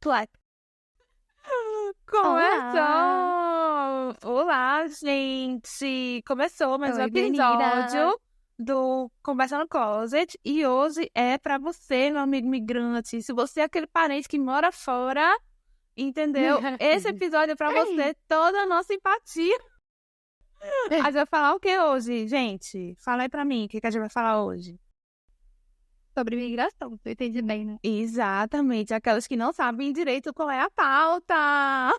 Claro. Começou! Olá, gente! Começou mais um Oi, menina. episódio do Conversa no Closet e hoje é pra você, meu amigo migrante. Se você é aquele parente que mora fora, entendeu? Esse episódio é pra você, toda a nossa empatia. A gente vai falar o que hoje, gente? Fala aí pra mim, o que a gente vai falar hoje? Sobre migração, tu entende bem, né? Exatamente, aquelas que não sabem direito qual é a pauta.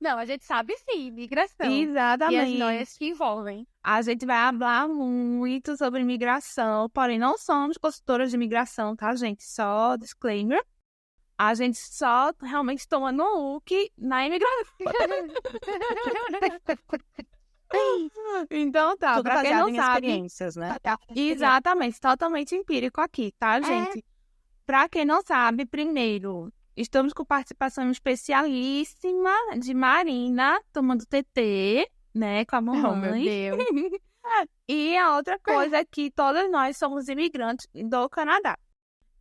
Não, a gente sabe sim, migração. E as Exatamente. noias que envolvem. A gente vai falar muito sobre imigração, porém não somos consultoras de imigração, tá, gente? Só disclaimer. A gente só realmente toma no look na imigração. Então tá, Tudo pra quem baseado não em sabe, experiências, né? exatamente, totalmente empírico aqui, tá, É. gente? Pra quem não sabe, primeiro, estamos com participação especialíssima de Marina, tomando TT, né, com a Oh, meu mamãe. Deus. E a outra coisa é que todas nós somos imigrantes do Canadá.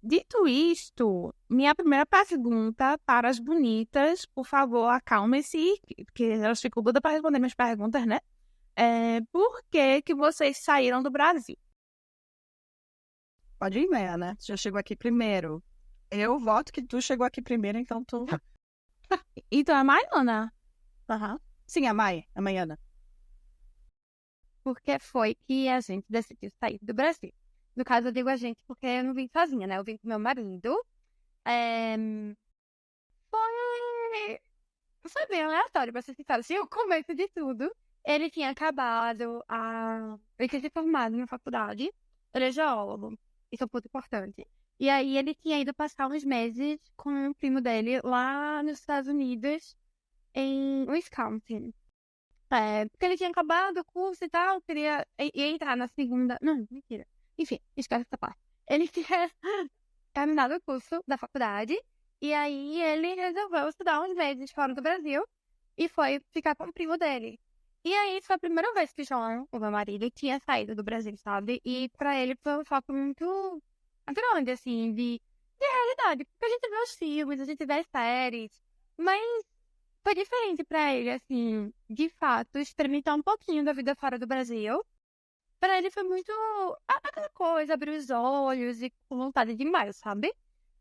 Dito isto, minha primeira pergunta para as bonitas, por favor, acalmem-se, porque elas ficam doidas para responder minhas perguntas, né? Por que vocês saíram do Brasil? Pode ir, né? Tu já chegou aqui primeiro. Eu voto que tu chegou aqui primeiro, então tu. Então, é Mariana. Aham. Sim, a Mai, a Maiana. Porque foi que a gente decidiu sair do Brasil. No caso, eu digo a gente porque eu não vim sozinha, né? Eu vim com meu marido. É, Foi... Foi bem aleatório, pra ser sincero. Assim, o começo de tudo, ele tinha acabado a... Ele tinha se formado na faculdade. Ele é geólogo. Isso é um ponto importante. E aí ele tinha ido passar uns meses com um primo dele lá nos Estados Unidos, em Wisconsin. Porque ele tinha acabado o curso e tal, queria ia entrar na segunda... Não, mentira. Enfim, esquece essa parte. Ele tinha terminado o curso da faculdade e aí ele resolveu estudar uns meses fora do Brasil e foi ficar com o primo dele. E aí foi a primeira vez que o João, o meu marido, tinha saído do Brasil, sabe? E pra ele foi um foco muito grande, assim, de realidade. Porque a gente vê os filmes, a gente vê as séries, mas foi diferente pra ele, assim, de fato, experimentar um pouquinho da vida fora do Brasil. Pra ele foi muito aquela coisa, abrir os olhos e com vontade demais, sabe?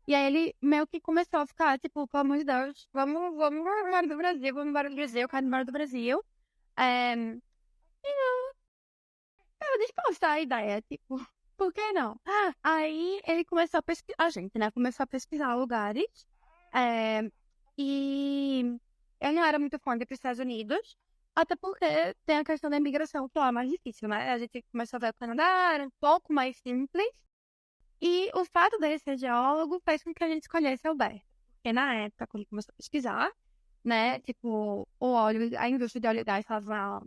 E aí ele meio que começou a ficar, tipo, pelo amor de Deus, vamos embora do Brasil, vamos embora do Brasil, eu quero ir embora do Brasil. É, eu disposta à ideia, tipo, por que não? Aí ele começou a pesquisar, a gente, né? Começou a pesquisar lugares. é, e eu não era muito fã de ir para os Estados Unidos, até porque tem a questão da imigração, que lá é mais difícil, né? A gente começou a ver o Canadá, era um pouco mais simples. E o fato dele ser geólogo fez com que a gente escolhesse Alberta. Porque na época, quando começou a pesquisar, né, tipo, o óleo, a indústria de óleo e gás estava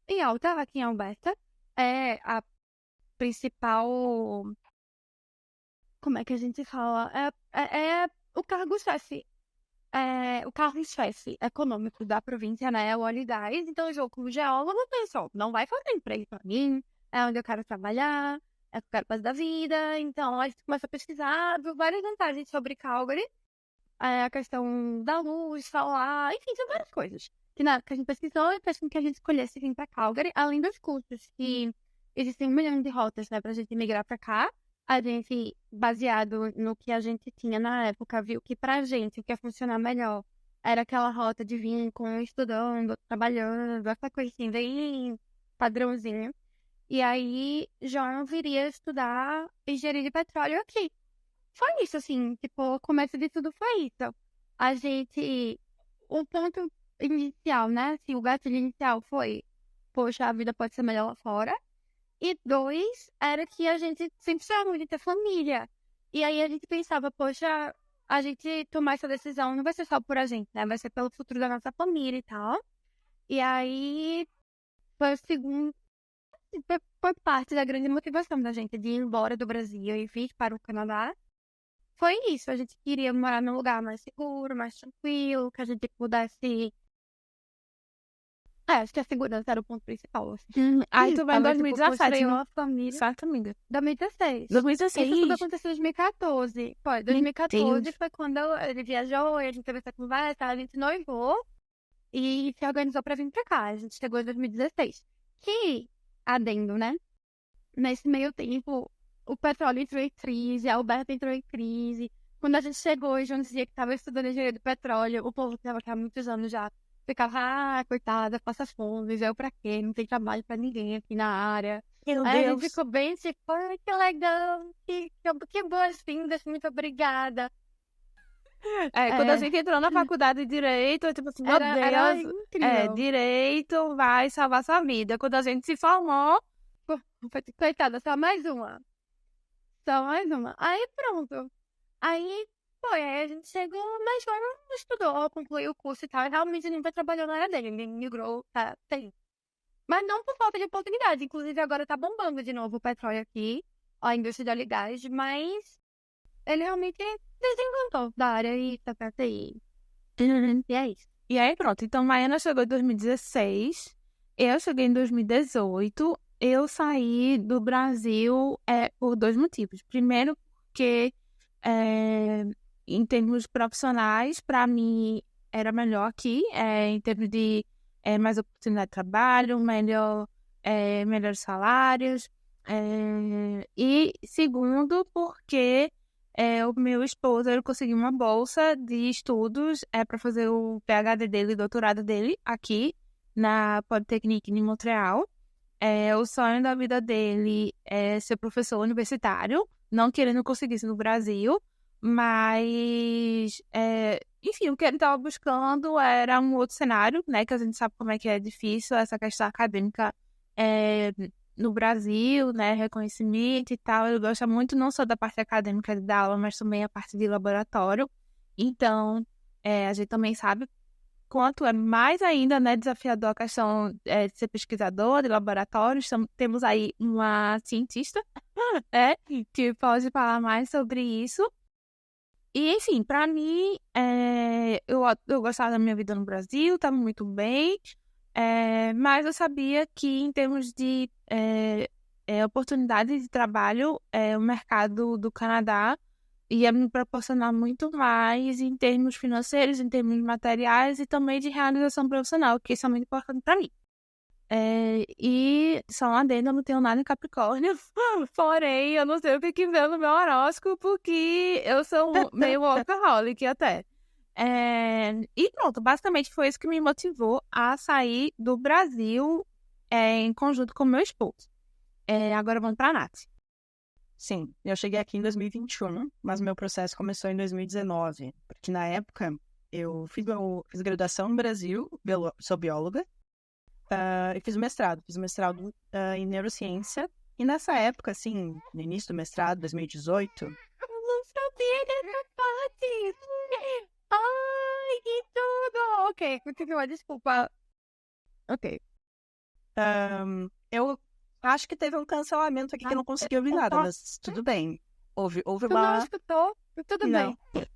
em alta aqui em Alberta. É a principal, como é que a gente fala? É o cargo-chefe. O carro-chefe econômico da província, né, é o óleo e gás. Então, o jogo como geólogo pensou, não vai fazer emprego para mim, é onde eu quero trabalhar, é o que eu quero fazer da vida. Então, a gente começa a pesquisar, viu várias vantagens sobre Calgary, a questão da luz, solar, enfim, são várias coisas. Que na época a gente pesquisou e fez com que a gente escolhesse vir para Calgary, além dos custos, que existem 1 milhão de rotas, né, pra gente migrar para cá. A gente, baseado no que a gente tinha na época, viu que pra gente o que ia funcionar melhor era aquela rota de vir com estudando, trabalhando, essa coisa assim, bem padrãozinho. E aí, João viria estudar engenharia de petróleo aqui. Foi isso, assim, tipo, o começo de tudo foi isso. A gente, o ponto inicial, né, assim, o gatilho inicial foi, poxa, a vida pode ser melhor lá fora. E dois, era que a gente sempre sonhava de ter família. E aí a gente pensava, poxa, a gente tomar essa decisão não vai ser só por a gente, né? Vai ser pelo futuro da nossa família e tal. E aí foi o segundo, foi parte da grande motivação da gente de ir embora do Brasil e vir para o Canadá. Foi isso, a gente queria morar num lugar mais seguro, mais tranquilo, que a gente pudesse Acho que a segurança era o ponto principal. Assim. Aí tu vai em Tava, tipo, 2017, construir né? uma família. Certo, amiga? 2016. 2016? Isso tudo aconteceu em 2014. Foi, 2014 Deus. foi quando ele viajou, a gente teve essa conversa, a gente noivou e se organizou pra vir pra cá. A gente chegou em 2016. Que, adendo, né? Nesse meio tempo, o petróleo entrou em crise, a Alberta entrou em crise. Quando a gente chegou, e João dizia que estava estudando engenharia do petróleo, o povo que estava aqui há muitos anos já ficava, coitada, passa fome, eu pra quê? Não tem trabalho pra ninguém aqui na área. Meu Aí a gente Deus. ficou bem tipo, ai, que legal, que boas-vindas, muito obrigada. Quando a É, gente entrou na faculdade de Direito, eu, tipo assim, meu era Deus, incrível. Direito vai salvar sua vida. Quando a gente se formou, Coitada, só mais uma. Só mais uma. Aí pronto. Aí foi, aí a gente chegou, mas foi, não estudou, concluiu o curso e tal. E realmente nunca trabalhou na área dele, ele migrou, tá, tem. Mas não por falta de oportunidade. Inclusive agora tá bombando de novo o petróleo aqui, a indústria de óleo e gás, mas ele realmente desencantou da área e tá perto aí. E é isso. e aí pronto. Então, Maiana chegou em 2016, eu cheguei em 2018. Eu saí do Brasil por dois motivos. Primeiro, porque em termos profissionais, para mim era melhor aqui, em termos de mais oportunidade de trabalho, melhores salários. E segundo, porque o meu esposo ele conseguiu uma bolsa de estudos para fazer o PhD dele, o doutorado dele, aqui na Polytechnique de Montreal. O sonho da vida dele é ser professor universitário, não que ele não conseguisse no Brasil, mas, enfim, o que ele estava buscando era um outro cenário, né? Que a gente sabe como é que é difícil essa questão acadêmica no Brasil, né? Reconhecimento e tal. Ele gosta muito não só da parte acadêmica de dar aula, mas também a parte de laboratório. Então, a gente também sabe quanto é mais ainda, né, desafiador a questão de ser pesquisador de laboratórios. Temos aí uma cientista, que pode falar mais sobre isso. E, enfim, para mim, eu gostava da minha vida no Brasil, estava muito bem, mas eu sabia que em termos de oportunidade de trabalho, o mercado do Canadá ia me proporcionar muito mais em termos financeiros, em termos materiais e também de realização profissional, que isso é muito importante para mim. E só um adendo, eu não tenho nada em Capricórnio, porém eu não sei o que vem no meu horóscopo, porque eu sou meio workaholic até. E pronto, basicamente foi isso que me motivou a sair do Brasil em conjunto com meu esposo. Agora vamos para a Nath. Sim, eu cheguei aqui em 2021, mas meu processo começou em 2019, porque na época eu fiz graduação no Brasil, sou bióloga, e fiz mestrado em neurociência, e nessa época, assim, no início do mestrado, 2018... Eu não sabia dessa parte! Ai, que tudo! Ok, continua, desculpa. Ok. Eu acho que teve um cancelamento aqui que eu não consegui ouvir nada, mas tudo bem. Houve Tu não uma... escutou? Tudo Não. bem.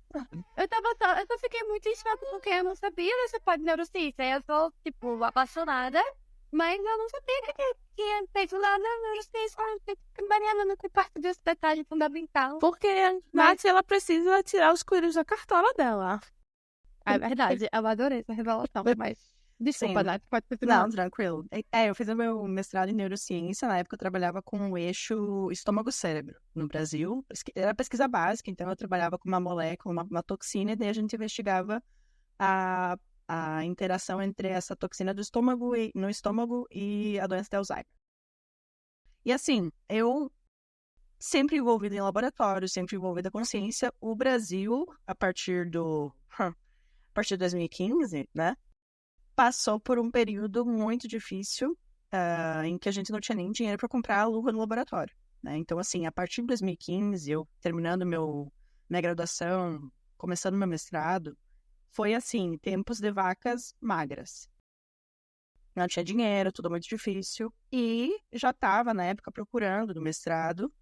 Eu só fiquei muito em choque porque eu não sabia dessa parte de neurociência. Eu sou, tipo, apaixonada, mas eu não sabia que tinha feito lá na neurociência. Mariana não tem parte desse detalhe fundamental. Porque a Nath, ela precisa tirar os coelhos da cartola dela. É verdade, eu adorei essa revelação, mas... Desculpa, Sim. Nath, pode continuar. Não, tranquilo. Eu fiz o meu mestrado em neurociência. Na época eu trabalhava com o eixo estômago-cérebro no Brasil. Era pesquisa básica, então eu trabalhava com uma molécula, uma toxina, e daí a gente investigava a interação entre essa toxina no estômago e a doença de Alzheimer. E assim, eu sempre envolvida em laboratório, sempre envolvida com ciência. O Brasil, a partir de 2015, né? Passou por um período muito difícil, em que a gente não tinha nem dinheiro para comprar a luva no laboratório, né? Então, assim, a partir de 2015, eu terminando minha graduação, começando meu mestrado, foi assim, tempos de vacas magras. Não tinha dinheiro, tudo muito difícil. E já estava, na época, procurando no mestrado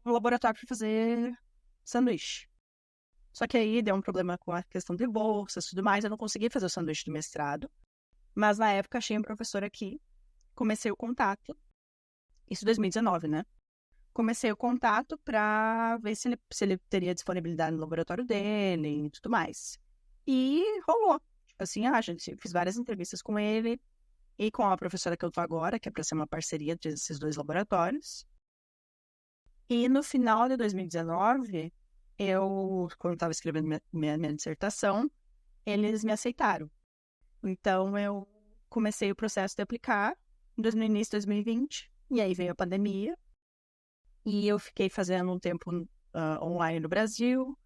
um laboratório para fazer sanduíche. Só que aí deu um problema com a questão de bolsas e tudo mais, eu não consegui fazer o sanduíche do mestrado. Mas na época achei um professor aqui, comecei o contato, isso em 2019, né? Comecei o contato para ver se ele teria disponibilidade no laboratório dele e tudo mais. E rolou. Tipo assim, gente, fiz várias entrevistas com ele e com a professora que eu tô agora, que é para ser uma parceria desses dois laboratórios. E no final de 2019, quando estava escrevendo minha dissertação, eles me aceitaram. Então, eu comecei o processo de aplicar no início de 2020, e aí veio a pandemia, e eu fiquei fazendo um tempo online no Brasil,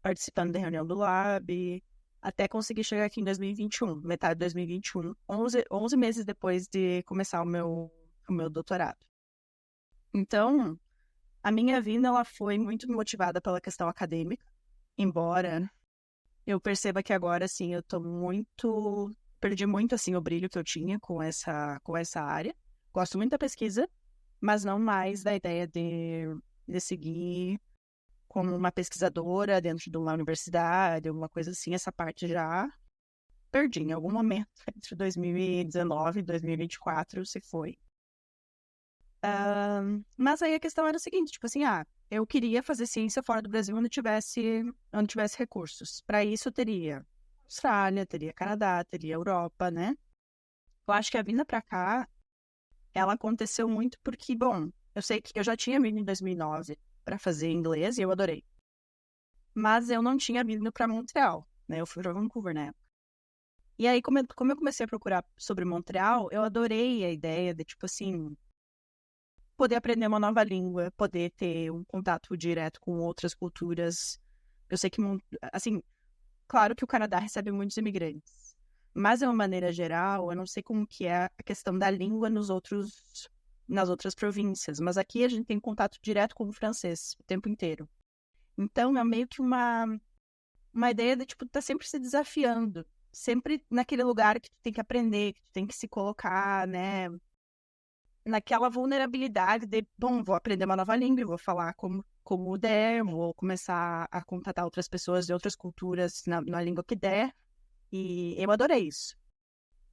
participando da reunião do Lab, até conseguir chegar aqui em 2021, metade de 2021, 11 meses depois de começar o meu doutorado. Então, a minha vida ela foi muito motivada pela questão acadêmica, embora eu perceba que agora, assim, perdi muito, assim, o brilho que eu tinha com essa área. Gosto muito da pesquisa, mas não mais da ideia de seguir como uma pesquisadora dentro de uma universidade, alguma coisa assim. Essa parte já perdi em algum momento, entre 2019 e 2024, se foi. Mas aí a questão era o seguinte, tipo assim, eu queria fazer ciência fora do Brasil onde tivesse recursos. Para isso eu teria Austrália, teria Canadá, teria Europa, né? Eu acho que a vinda para cá, ela aconteceu muito porque, bom, eu sei que eu já tinha vindo em 2009 para fazer inglês e eu adorei. Mas eu não tinha vindo para Montreal, né? Eu fui para Vancouver na época. E aí, como eu comecei a procurar sobre Montreal, eu adorei a ideia de, tipo assim, poder aprender uma nova língua, poder ter um contato direto com outras culturas. Eu sei que, assim, claro que o Canadá recebe muitos imigrantes, mas de uma maneira geral, eu não sei como que é a questão da língua nas outras províncias, mas aqui a gente tem contato direto com o francês o tempo inteiro. Então, é meio que uma ideia de, tipo, tá sempre se desafiando, sempre naquele lugar que tu tem que aprender, que tu tem que se colocar, né, naquela vulnerabilidade de, bom, vou aprender uma nova língua, vou falar como der, vou começar a contatar outras pessoas de outras culturas na língua que der, e eu adorei isso.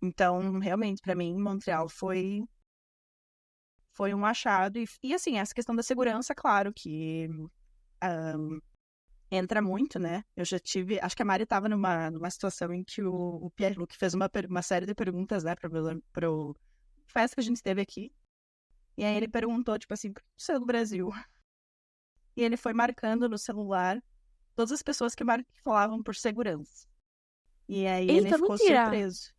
Então, realmente, para mim, Montreal foi um achado, e assim, essa questão da segurança, claro que entra muito, né? Eu já tive, acho que a Mari estava numa situação em que o Pierre-Luc fez uma série de perguntas, né, pro festa que a gente teve aqui. E aí ele perguntou, tipo assim, por que você é do Brasil? E ele foi marcando no celular todas as pessoas que falavam por segurança. E aí ele Eita, ficou mentira! surpreso.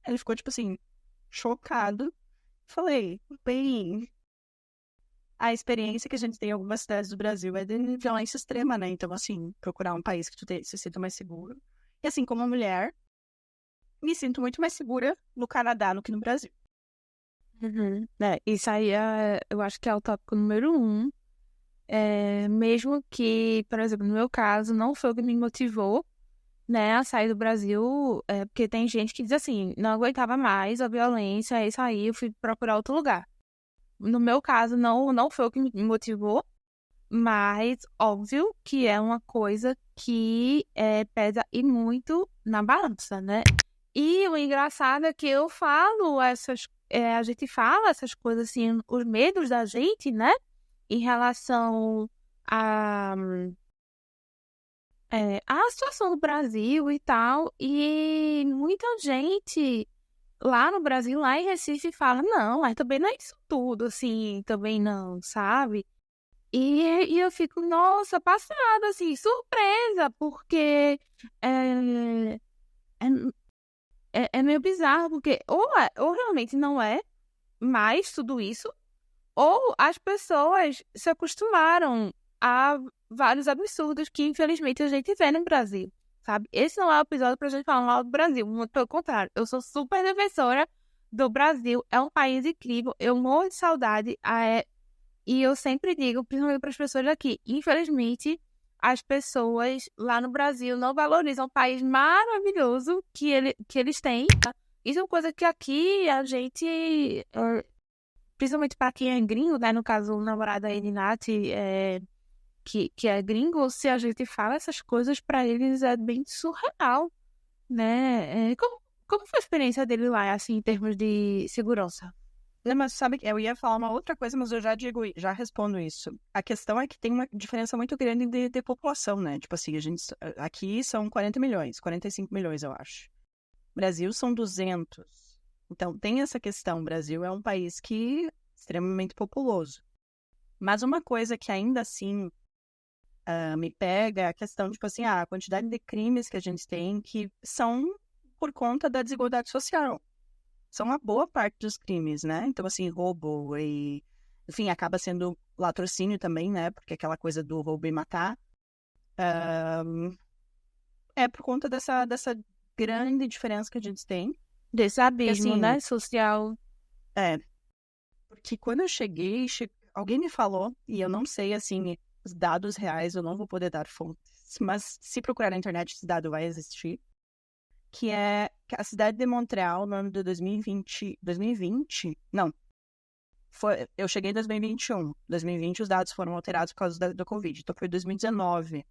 Ele ficou, tipo assim, chocado. Falei, bem, a experiência que a gente tem em algumas cidades do Brasil é de violência extrema, né? Então, assim, procurar um país que tu se sinta mais seguro. E assim, como mulher, me sinto muito mais segura no Canadá do que no Brasil. Isso aí eu acho que é o tópico número 1. Mesmo que, por exemplo, no meu caso, não foi o que me motivou, né, a sair do Brasil, porque tem gente que diz assim, não aguentava mais a violência, aí saí, eu fui procurar outro lugar. No meu caso, não foi o que me motivou, mas óbvio que é uma coisa que pesa e muito na balança, né? E o engraçado é que eu falo a gente fala essas coisas assim, os medos da gente, né? Em relação a situação do Brasil e tal, e muita gente lá no Brasil, lá em Recife, fala, não, mas também não é isso tudo, assim, também não, sabe? E eu fico, nossa, passada, assim, surpresa, porque é meio bizarro, porque ou realmente não é mais tudo isso, ou as pessoas se acostumaram a vários absurdos que, infelizmente, a gente vê no Brasil, sabe? Esse não é o episódio pra gente falar mal do Brasil, muito pelo contrário. Eu sou super defensora do Brasil, é um país incrível, eu morro de saudade, e eu sempre digo, principalmente para as pessoas daqui, infelizmente, as pessoas lá no Brasil não valorizam o país maravilhoso que eles têm. Isso é uma coisa que aqui a gente... principalmente para quem é gringo, né? No caso, o namorado da Nath, que é gringo, se a gente fala essas coisas para eles é bem surreal, né? Como foi a experiência dele lá, assim, em termos de segurança? Não, mas sabe que eu ia falar uma outra coisa, mas eu já respondo isso. A questão é que tem uma diferença muito grande de população, né? Tipo assim, aqui são 40 milhões, 45 milhões, eu acho. Brasil são 200. Então, tem essa questão. O Brasil é um país que é extremamente populoso. Mas uma coisa que ainda assim me pega é a questão, tipo assim, a quantidade de crimes que a gente tem que são por conta da desigualdade social. São a boa parte dos crimes, né? Então, assim, roubo e... Enfim, acaba sendo latrocínio também, né? Porque aquela coisa do roubo e matar. É por conta dessa grande diferença que a gente tem. Desse abismo, assim, né, social. Porque quando eu cheguei, alguém me falou, e eu não sei, assim, os dados reais, eu não vou poder dar fontes, mas se procurar na internet, esse dado vai existir, que é que a cidade de Montreal, no ano de 2020, não, eu cheguei em 2021, 2020 os dados foram alterados por causa do Covid, então foi 2019.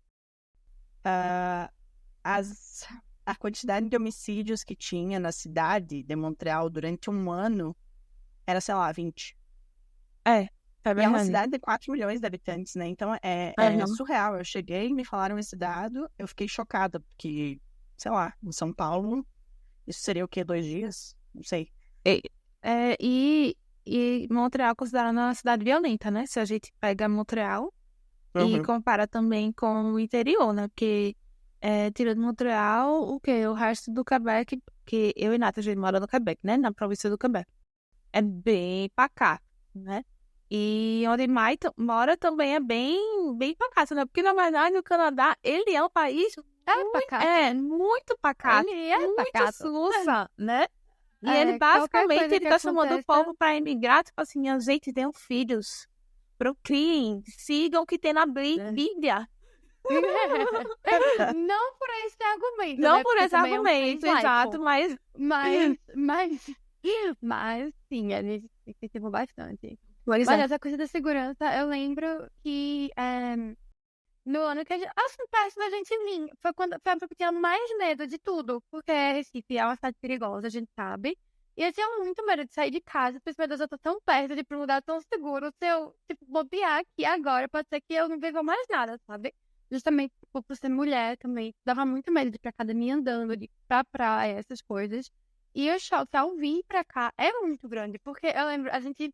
A quantidade de homicídios que tinha na cidade de Montreal durante um ano era, sei lá, 20. É E é uma verdade. cidade de 4 milhões de habitantes, né? Então é surreal. Eu cheguei, me falaram esse dado, eu fiquei chocada, porque, sei lá, em São Paulo, isso seria o quê? 2 dias? Não sei. E Montreal é considerada uma cidade violenta, né? Se a gente pega Montreal e compara também com o interior, né? Porque tirando Montreal, o quê? O resto do Quebec, que eu e Nath, a gente mora no Quebec, né? Na província do Quebec. É bem pacato, né? E onde Maito mora também é bem pacato, né? Porque, na verdade, o Canadá, ele é um país muito pacato. Ele é muito pacato. sussa, né? E ele, qualquer basicamente, coisa ele que tá chamando o aconteça- povo pra emigrar, tipo assim, a gente tenham filhos, procriem, sigam o que tem na Bíblia. Não por esse argumento, Não né? por Porque esse também é um argumento, país laico. exato, mas... Mas sim, a gente incentivou bastante. Pois Mas é. essa coisa da segurança, eu lembro que no ano que a gente, assim, perto da gente vir, foi a época que eu tinha mais medo de tudo, porque Recife é uma cidade perigosa, a gente sabe. E eu tinha muito medo de sair de casa, porque, meu Deus, eu tô tão perto de ir pra um lugar tão seguro. Se eu, tipo, bobear aqui agora, pode ser que eu não viva mais nada, sabe? Justamente por ser mulher também, dava muito medo de ir pra academia andando, de ir pra praia, essas coisas. E o choque ao vir pra cá é muito grande, porque eu lembro, a gente,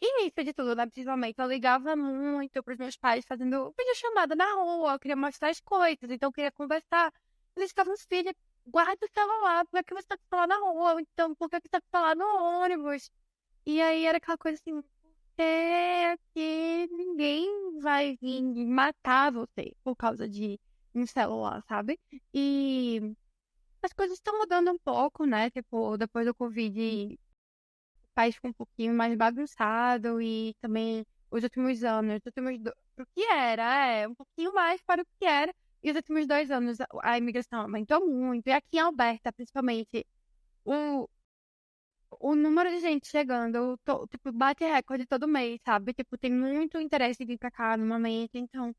início de tudo, né, principalmente, eu ligava muito pros meus pais fazendo videochamada na rua, eu queria mostrar as coisas, então eu queria conversar. Eles ficavam, filha, guarda o celular, por que você tá com o celular na rua? Ou então, por que você tá com o celular no ônibus? E aí era aquela coisa assim, que ninguém vai vir matar você por causa de um celular, sabe? E as coisas estão mudando um pouco, né? Tipo, depois do Covid, o país ficou um pouquinho mais bagunçado e também os últimos anos, o que era, um pouquinho mais para o que era. E os últimos 2 anos a imigração aumentou muito. E aqui em Alberta, principalmente, o número de gente chegando, tipo, bate recorde todo mês, sabe? Tipo, tem muito interesse em vir pra cá no momento, então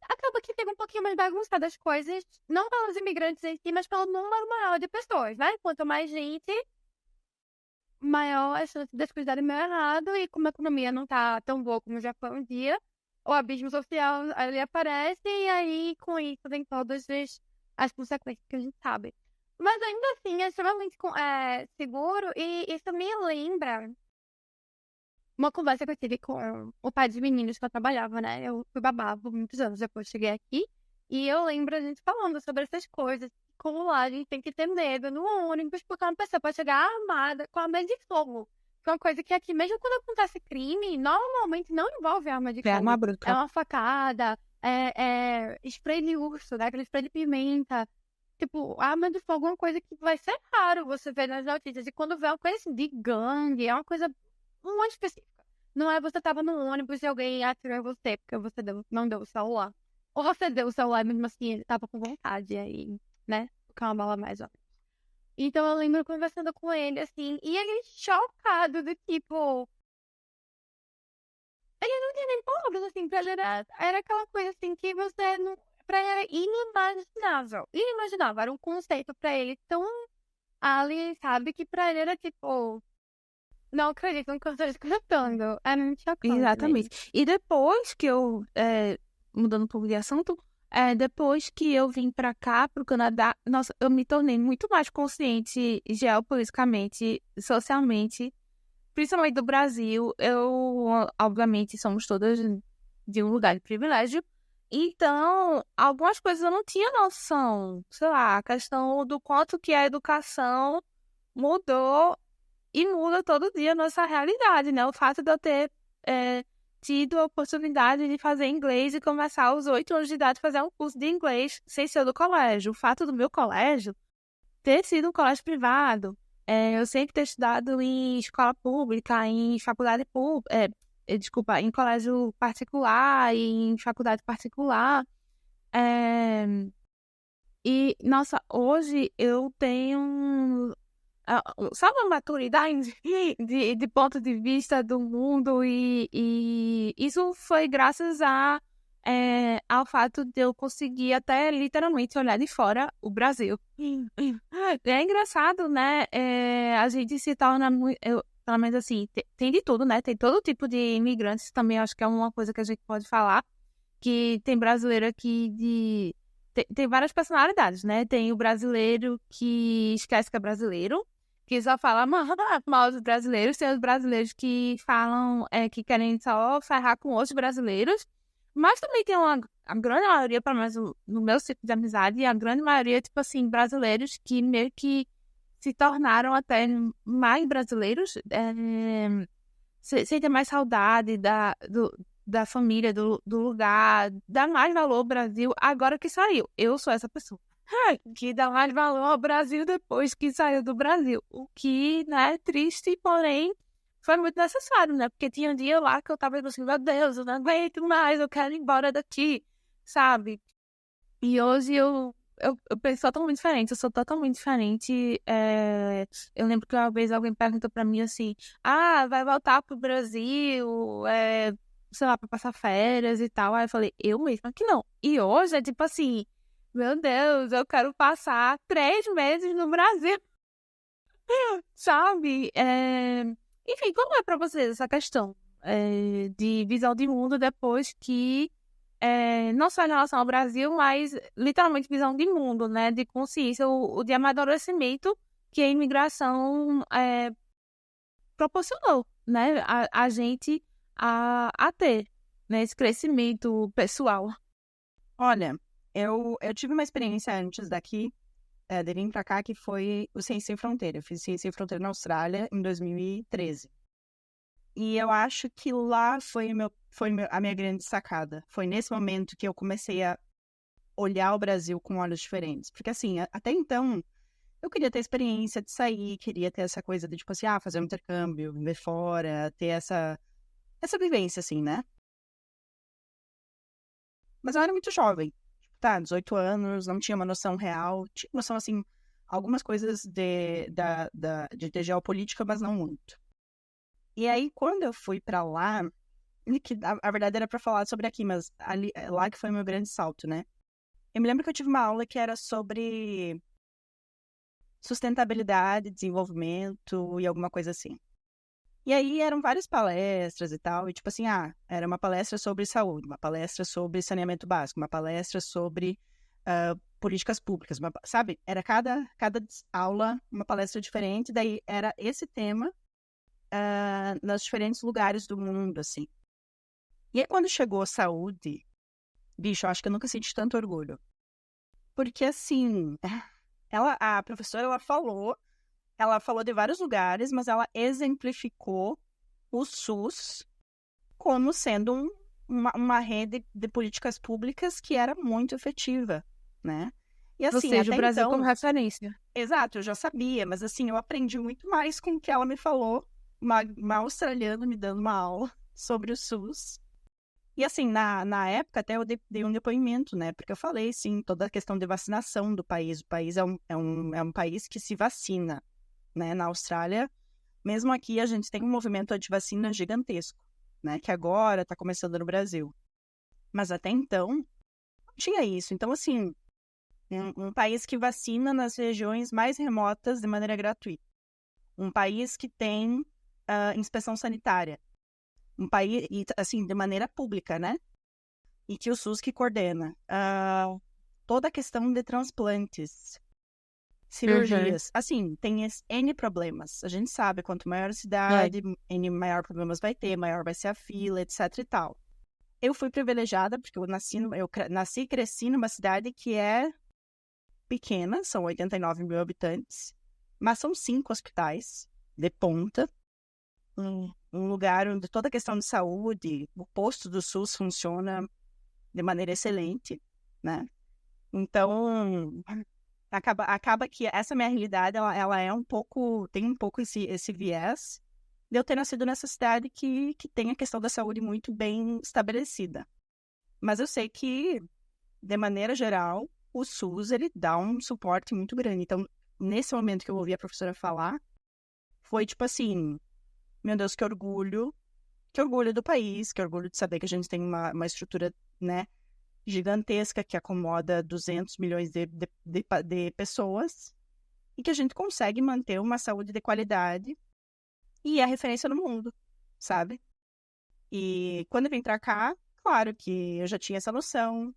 acaba que fica um pouquinho mais bagunçado as coisas, não pelos imigrantes em si, mas pelo número maior de pessoas, né? Quanto mais gente, maior a chance das coisas darem meio errado, e como a economia não tá tão boa como já foi um dia, o abismo social ali aparece, e aí com isso vem todas as consequências que a gente sabe. Mas ainda assim é extremamente seguro, e isso me lembra uma conversa que eu tive com o pai dos meninos que eu trabalhava, né? Eu fui babá por muitos anos depois cheguei aqui. E eu lembro a gente falando sobre essas coisas. Como lá a gente tem que ter medo no ônibus, porque uma pessoa pode chegar armada com arma de fogo. Que é uma coisa que aqui, mesmo quando acontece crime, normalmente não envolve arma de É fogo. arma bruta. É uma facada, spray de urso, né? Aquele spray de pimenta. Tipo, arma de fogo é uma coisa que vai ser raro você ver nas notícias. E quando vê uma coisa assim de gangue, é uma coisa muito específica. Não é você tava no ônibus e alguém atirou em você porque você não deu o celular. Ou você deu o celular e mesmo assim ele tava com vontade. E aí, né? Ficar uma bala mais, ó. Então eu lembro conversando com ele, assim, e ele chocado do tipo. Ele não tinha nem palavras, assim, pra ele era aquela coisa assim que você não. Pra ele era inimaginável. Inimaginável. Era um conceito pra ele tão Ali, sabe, que pra ele era tipo, não acredito no que eu tô escutando. É muito chocante mesmo. Exatamente. E depois que eu, mudando um pouco de assunto, depois que eu vim para cá, para o Canadá, nossa, eu me tornei muito mais consciente geopoliticamente, socialmente, principalmente do Brasil. Obviamente, somos todas de um lugar de privilégio. Então, algumas coisas eu não tinha noção. Sei lá, a questão do quanto que a educação mudou e muda todo dia a nossa realidade, né? O fato de eu ter tido a oportunidade de fazer inglês e começar aos 8 anos de idade a fazer um curso de inglês sem ser do colégio. O fato do meu colégio ter sido um colégio privado, eu sempre ter estudado em escola pública, em faculdade pública, desculpa, em colégio particular, em faculdade particular. E, nossa, hoje eu tenho sabe, uma maturidade de ponto de vista do mundo e isso foi graças ao fato de eu conseguir até literalmente olhar de fora o Brasil. É engraçado, né? A gente se torna muito, pelo menos assim, tem de tudo, né? Tem todo tipo de imigrantes também, acho que é uma coisa que a gente pode falar, que tem brasileiro aqui tem várias personalidades, né? Tem o brasileiro que esquece que é brasileiro, que só fala mal dos brasileiros. Tem os brasileiros que falam que querem só ferrar com outros brasileiros. Mas também tem a grande maioria, pelo menos no meu ciclo de amizade, a grande maioria, tipo assim, brasileiros que meio que se tornaram até mais brasileiros, sentem mais saudade da família, do lugar, dá mais valor ao Brasil agora que saiu. Eu sou essa pessoa que dá mais valor ao Brasil depois que saiu do Brasil. O que, né, é triste, porém, foi muito necessário, né? Porque tinha um dia lá que eu tava assim, meu Deus, eu não aguento mais, eu quero ir embora daqui, sabe? E hoje eu penso totalmente diferente, eu sou totalmente diferente. Eu lembro que uma vez alguém perguntou pra mim assim, vai voltar pro Brasil, sei lá, pra passar férias e tal. Aí eu falei, eu mesma que não. E hoje é tipo assim, meu Deus, eu quero passar 3 meses no Brasil, sabe? Enfim, como é pra vocês essa questão de visão de mundo depois que, não só em relação ao Brasil, mas literalmente visão de mundo, né? De consciência, o de amadurecimento que a imigração proporcionou, né? A gente a ter, né? Esse crescimento pessoal. Olha, eu tive uma experiência antes daqui, de vir pra cá, que foi o Ciência Sem Fronteira. Eu fiz Ciência Sem Fronteira na Austrália em 2013. E eu acho que lá foi a minha grande sacada. Foi nesse momento que eu comecei a olhar o Brasil com olhos diferentes. Porque, assim, até então, eu queria ter experiência de sair, queria ter essa coisa de, tipo assim, fazer um intercâmbio, viver fora, ter essa vivência, assim, né? Mas eu era muito jovem. Tá, 18 anos, não tinha uma noção real. Tinha noção, assim, algumas coisas de geopolítica, mas não muito. E aí, quando eu fui pra lá, que a verdade era pra falar sobre aqui, mas lá que foi o meu grande salto, né? Eu me lembro que eu tive uma aula que era sobre sustentabilidade, desenvolvimento e alguma coisa assim. E aí eram várias palestras e tal, e tipo assim, era uma palestra sobre saúde, uma palestra sobre saneamento básico, uma palestra sobre políticas públicas, sabe? Era cada aula uma palestra diferente, daí era esse tema nos diferentes lugares do mundo, assim. E aí quando chegou a saúde, bicho, eu acho que eu nunca senti tanto orgulho. Porque assim, a professora, ela falou de vários lugares, mas ela exemplificou o SUS como sendo uma rede de políticas públicas que era muito efetiva, né? E assim, Ou seja, até o Brasil então, como referência. exato, eu já sabia, mas assim, eu aprendi muito mais com o que ela me falou, uma australiana me dando uma aula sobre o SUS. E assim, na época até eu dei um depoimento, né? Porque eu falei, sim, toda a questão de vacinação do país. O país é um país que se vacina, né? Na Austrália, mesmo aqui, a gente tem um movimento anti-vacina gigantesco, né? Que agora está começando no Brasil. Mas até então, não tinha isso. Então, assim, Um país que vacina nas regiões mais remotas de maneira gratuita. Um país que tem inspeção sanitária. Um país, assim, de maneira pública, né? E que o SUS que coordena. Toda a questão de transplantes, cirurgias. Assim, tem N problemas. A gente sabe, quanto maior a cidade, N maior problemas vai ter, maior vai ser a fila, etc e tal. Eu fui privilegiada, porque eu nasci e cresci numa cidade que é pequena, são 89 mil habitantes, mas são 5 hospitais de ponta, um lugar onde toda a questão de saúde, o posto do SUS funciona de maneira excelente, né? Então, acaba que essa minha realidade, ela é tem um pouco esse viés de eu ter nascido nessa cidade que tem a questão da saúde muito bem estabelecida. Mas eu sei que, de maneira geral, o SUS, ele dá um suporte muito grande. Então, nesse momento que eu ouvi a professora falar, foi tipo assim, meu Deus, que orgulho do país, que orgulho de saber que a gente tem uma estrutura, né, gigantesca que acomoda 200 milhões de pessoas e que a gente consegue manter uma saúde de qualidade e é referência no mundo, sabe? E quando eu vim pra cá, claro que eu já tinha essa noção.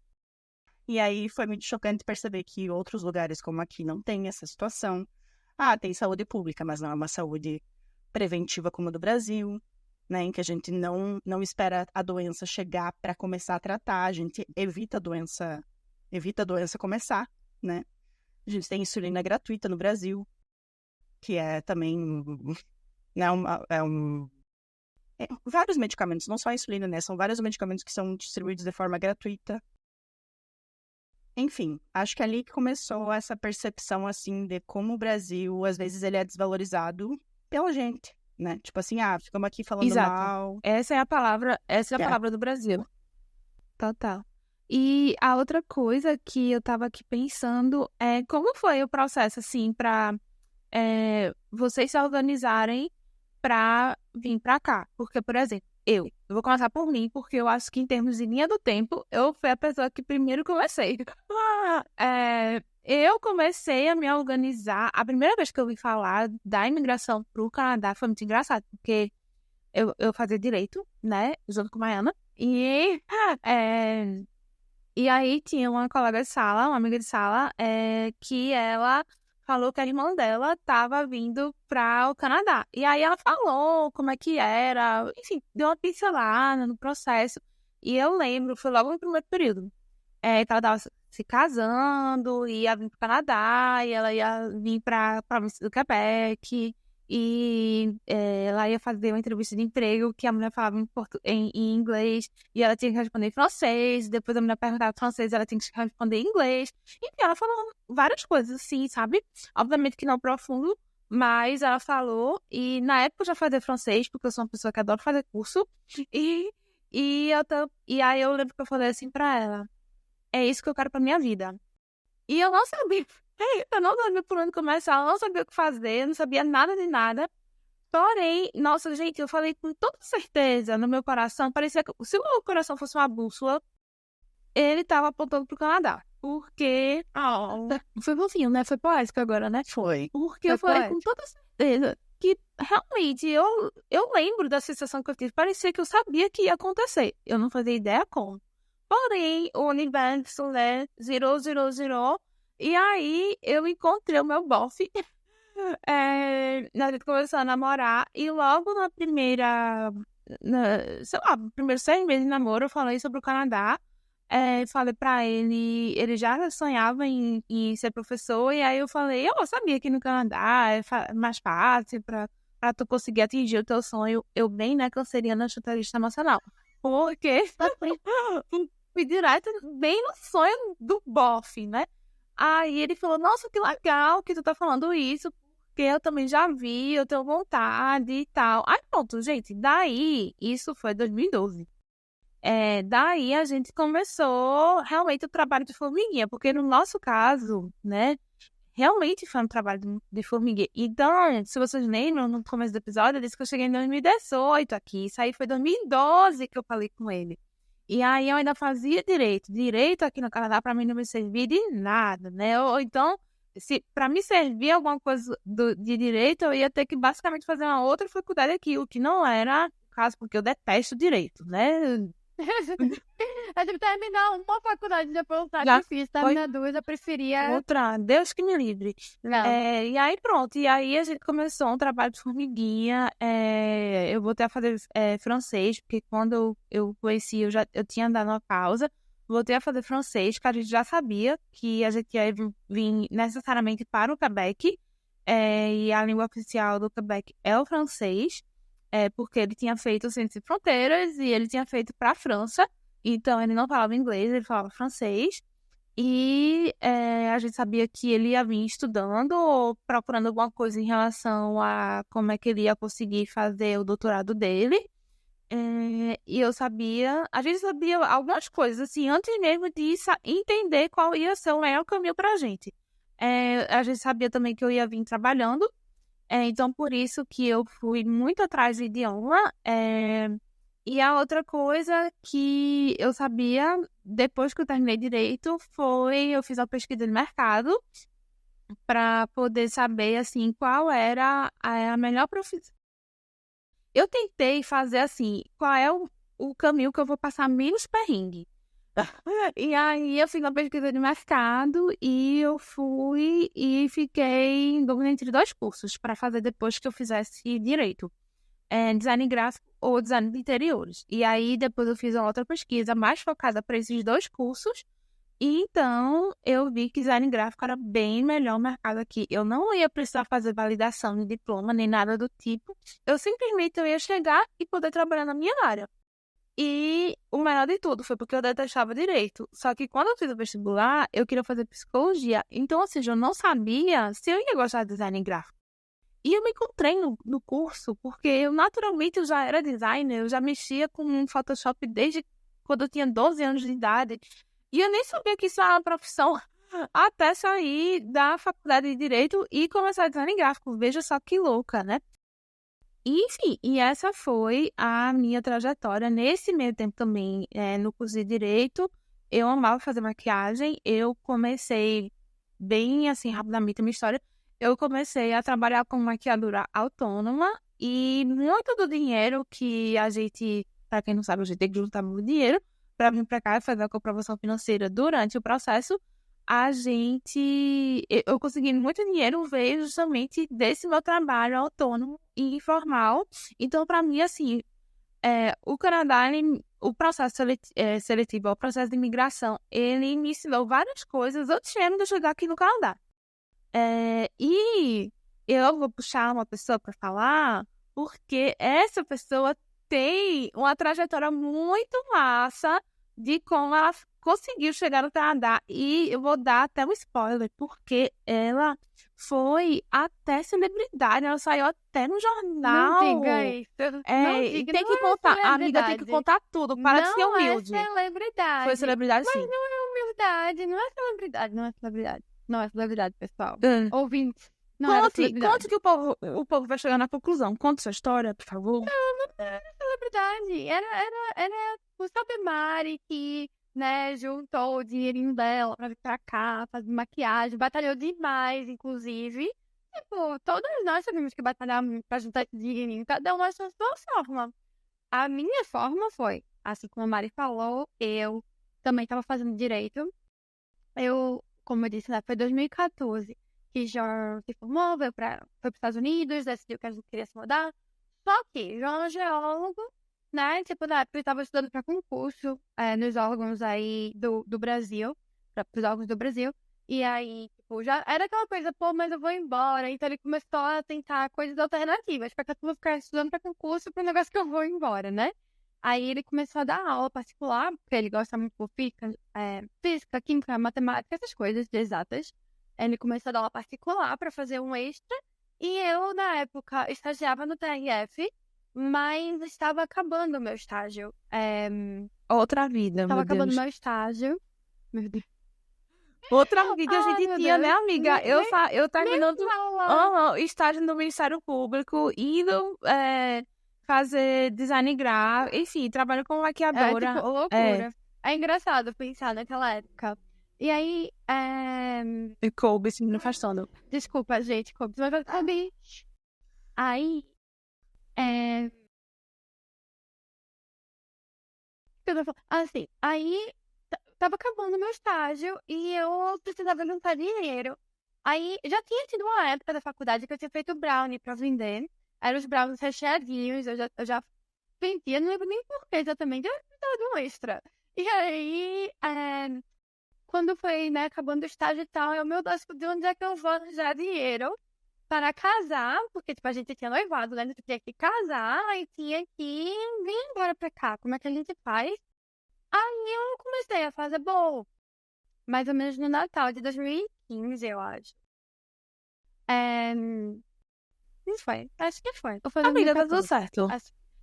E aí foi muito chocante perceber que outros lugares como aqui não tem essa situação. Tem saúde pública, mas não é uma saúde preventiva como a do Brasil, né? Em que a gente não espera a doença chegar para começar a tratar, a gente evita a doença começar, né? A gente tem insulina gratuita no Brasil, que é também, né, vários medicamentos, não só a insulina, né? São vários medicamentos que são distribuídos de forma gratuita. Enfim, acho que é ali que começou essa percepção, assim, de como o Brasil, às vezes, ele é desvalorizado pela gente, né? Tipo assim, ficamos aqui falando mal. Essa é a palavra do Brasil. Total. E a outra coisa que eu tava aqui pensando é como foi o processo, assim, pra vocês se organizarem pra vir pra cá. Porque, por exemplo, eu vou começar por mim, porque eu acho que em termos de linha do tempo, eu fui a pessoa que primeiro comecei. Eu comecei a me organizar. A primeira vez que eu ouvi falar da imigração pro Canadá foi muito engraçado, porque eu fazia direito, né, junto com a Maiana, e aí tinha uma colega de sala, uma amiga de sala, que ela falou que a irmã dela estava vindo para o Canadá. E aí ela falou como é que era, enfim, deu uma pincelada no processo. E eu lembro, foi logo no primeiro período, que ela estava se casando, ia vir para o Canadá, e ela ia vir para a província do Quebec, e ela ia fazer uma entrevista de emprego que a mulher falava em inglês, e ela tinha que responder em francês, depois a mulher perguntava em francês, ela tinha que responder em inglês. Enfim, ela falou várias coisas assim, sabe? Obviamente que não profundo, mas ela falou, e na época eu já fazia francês, porque eu sou uma pessoa que adora fazer curso, e aí eu lembro que eu falei assim pra ela, é isso que eu quero pra minha vida. E eu não sabia. Eu não sabia por onde começar, eu não sabia o que fazer, eu não sabia nada de nada. Porém, nossa, gente, eu falei com toda certeza no meu coração, parecia que se o meu coração fosse uma bússola, ele tava apontando pro Canadá. Porque... Foi fofinho, né? Foi poético agora, né? Foi. Porque eu falei com toda certeza que realmente eu lembro da sensação que eu tive. Parecia que eu sabia que ia acontecer. Eu não fazia ideia como. Porém, o universo, né, zerou. E aí, eu encontrei o meu bofe. A gente começou a namorar. E logo no primeiro 6 meses de namoro, eu falei sobre o Canadá. Falei pra ele já sonhava em ser professor. E aí eu falei, eu sabia que no Canadá é mais fácil pra tu conseguir atingir o teu sonho. Eu bem, né, canceriana chutarista nacional. Porque fui direto, bem no sonho do bofe, né? Aí ele falou, nossa, que legal que tu tá falando isso, porque eu também já vi, eu tenho vontade e tal. Aí pronto, gente, daí, isso foi 2012. Daí a gente começou realmente o trabalho de formiguinha, porque no nosso caso, né, realmente foi um trabalho de formiguinha. Então, se vocês lembram, no começo do episódio, eu disse que eu cheguei em 2018 aqui, isso aí foi 2012 que eu falei com ele. E aí eu ainda fazia direito. Direito aqui no Canadá, para mim, não me servia de nada, né? Ou então, se para me servir alguma coisa de direito, eu ia ter que basicamente fazer uma outra faculdade aqui, o que não era o caso, porque eu detesto direito, né? A gente terminar uma faculdade depois tá Já difícil, foi terminar duas, eu preferia. outra, Deus que me livre. Não. E aí pronto, e aí a gente começou um trabalho de formiguinha. Eu voltei a fazer francês, porque quando eu conheci, eu tinha dado uma pausa. Voltei a fazer francês, que a gente já sabia que a gente ia vir necessariamente para o Quebec. E a língua oficial do Quebec é o francês, porque ele tinha feito Ciências Sem Fronteiras e ele tinha feito para a França. Então ele não falava inglês, ele falava francês. E a gente sabia que ele ia vir estudando ou procurando alguma coisa em relação a como é que ele ia conseguir fazer o doutorado dele. E a gente sabia algumas coisas, assim, antes mesmo de entender qual ia ser o melhor caminho para a gente. A gente sabia também que eu ia vir trabalhando, então por isso que eu fui muito atrás do idioma. E a outra coisa que eu sabia, depois que eu terminei direito, eu fiz uma pesquisa de mercado para poder saber, assim, qual era a melhor profissão. Eu tentei fazer, assim, qual é o caminho que eu vou passar menos perrengue. E aí eu fiz uma pesquisa de mercado e eu fui e fiquei em dúvida entre dois cursos para fazer depois que eu fizesse direito. Design gráfico ou design de interiores. E aí depois eu fiz uma outra pesquisa mais focada para esses dois cursos. E então eu vi que design gráfico era bem melhor mercado aqui. Eu não ia precisar fazer validação de diploma nem nada do tipo. Eu simplesmente ia chegar e poder trabalhar na minha área. E o melhor de tudo foi porque eu detestava direito. Só que quando eu fiz o vestibular, eu queria fazer psicologia. Então, ou seja, eu não sabia se eu ia gostar de design gráfico. E eu me encontrei no curso, porque eu já era designer, eu já mexia com Photoshop desde quando eu tinha 12 anos de idade. E eu nem sabia que isso era uma profissão até sair da faculdade de Direito e começar a design gráfico. Veja só que louca, né? E, enfim, e essa foi a minha trajetória. Nesse meio tempo também, no curso de Direito, eu amava fazer maquiagem. Eu comecei bem, assim, rapidamente a minha história. Eu comecei a trabalhar como maquiadora autônoma e muito do dinheiro que a gente, para quem não sabe, a gente tem que juntar muito dinheiro para vir para cá e fazer a comprovação financeira durante o processo. Eu consegui muito dinheiro veio justamente desse meu trabalho autônomo e informal. Então, para mim, assim, o Canadá, o processo seletivo, o processo de imigração, ele me ensinou várias coisas antes mesmo de eu chegar aqui no Canadá. E eu vou puxar uma pessoa para falar, porque essa pessoa tem uma trajetória muito massa de como ela conseguiu chegar no Canadá. E eu vou dar até um spoiler, porque ela foi até celebridade, ela saiu até no jornal. Não diga isso. Não diga, tem não que é contar, a amiga tem que celebridade. contar tudo, para de ser Não é humilde. celebridade. Foi celebridade, Mas sim. não é humildade, não é celebridade, não é celebridade. Não é celebridade, pessoal. Ouvintes, não era celebridade. Conte que o povo vai chegar na conclusão. Conte sua história, por favor. Não era celebridade. Era o Sabe Mari que, né, juntou o dinheirinho dela pra vir pra cá, fazer maquiagem, batalhou demais, inclusive. Tipo, todos nós sabemos que batalhamos pra juntar esse dinheirinho, cada um achou a sua forma. A minha forma foi, assim como a Mari falou, eu também estava fazendo direito. Eu, como eu disse, né, foi 2014 que João se formou, foi para os Estados Unidos, decidiu que a gente queria se mudar. Só que João é geólogo, né? Tipo, na época ele estava estudando para concurso nos órgãos aí do Brasil, para os órgãos do Brasil. E aí, tipo, já era aquela coisa, pô, mas eu vou embora. Então ele começou a tentar coisas alternativas, para que eu vou ficar estudando para concurso para o negócio que eu vou embora, né? Aí ele começou a dar aula particular, porque ele gosta muito de física, química, matemática, essas coisas de exatas. Ele começou a dar aula particular para fazer um extra. E eu, na época, estagiava no TRF, mas estava acabando o meu estágio. Outra vida, Estava meu acabando o Deus. meu estágio. Meu Deus. Outra vida a Ai, gente meu tinha, né, Deus. amiga? Eu terminando Fala. estágio no Ministério Público, indo fazer design gráfico, enfim, trabalho como maquiadora. tipo, loucura. É engraçado pensar naquela época. E aí, E coube, assim, não faz todo. desculpa, gente, mas eu acabei. Aí, assim, aí tava acabando meu estágio e eu precisava juntar dinheiro. Aí já tinha tido uma época da faculdade que eu tinha feito brownie pra vender. Eram os brownies recheadinhos, eu já vendia, não lembro nem porquê exatamente, eu precisava de um extra. E aí, quando foi, né, acabando o estágio e tal, meu Deus, de onde é que eu vou arranjar dinheiro para casar? Porque, tipo, a gente tinha noivado, né? A gente tinha que casar e tinha que vir embora pra cá. Como é que a gente faz? Aí eu comecei a fazer bolo. Mais ou menos no Natal de 2015, eu acho. Não foi. Acho que foi. Ou foi Amiga, tá 2014. tudo certo.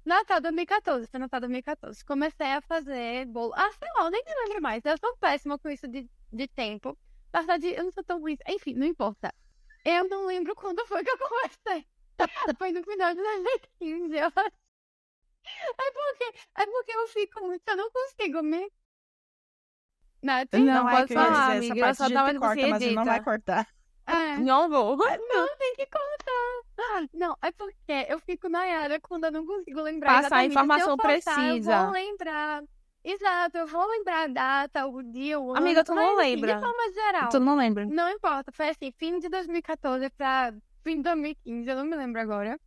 Natal 2014, foi Natal 2014. Comecei a fazer bolo. Sei lá, eu nem me lembro mais. Eu sou péssima com isso de tempo. Na verdade, eu não sou tão ruim. Enfim, não importa. Eu não lembro quando foi que eu comecei. Foi no final de 2015, eu acho. É porque eu fico muito. Eu não consigo me. Nath? Não, é pode que eu ia falar, dizer, amiga. essa Eu só parte tava a gente corta, mas não vai cortar. Não vou. Não, tem que contar. Não, é porque eu fico na área quando eu não consigo lembrar Passar a exatamente. informação Se eu passar, precisa. eu vou lembrar. Exato, eu vou lembrar a data, o dia, o ano. Amiga, tu não mas, enfim, lembra. de forma geral. Tu não lembra. Não importa, foi assim, fim de 2014 pra fim de 2015, eu não me lembro agora.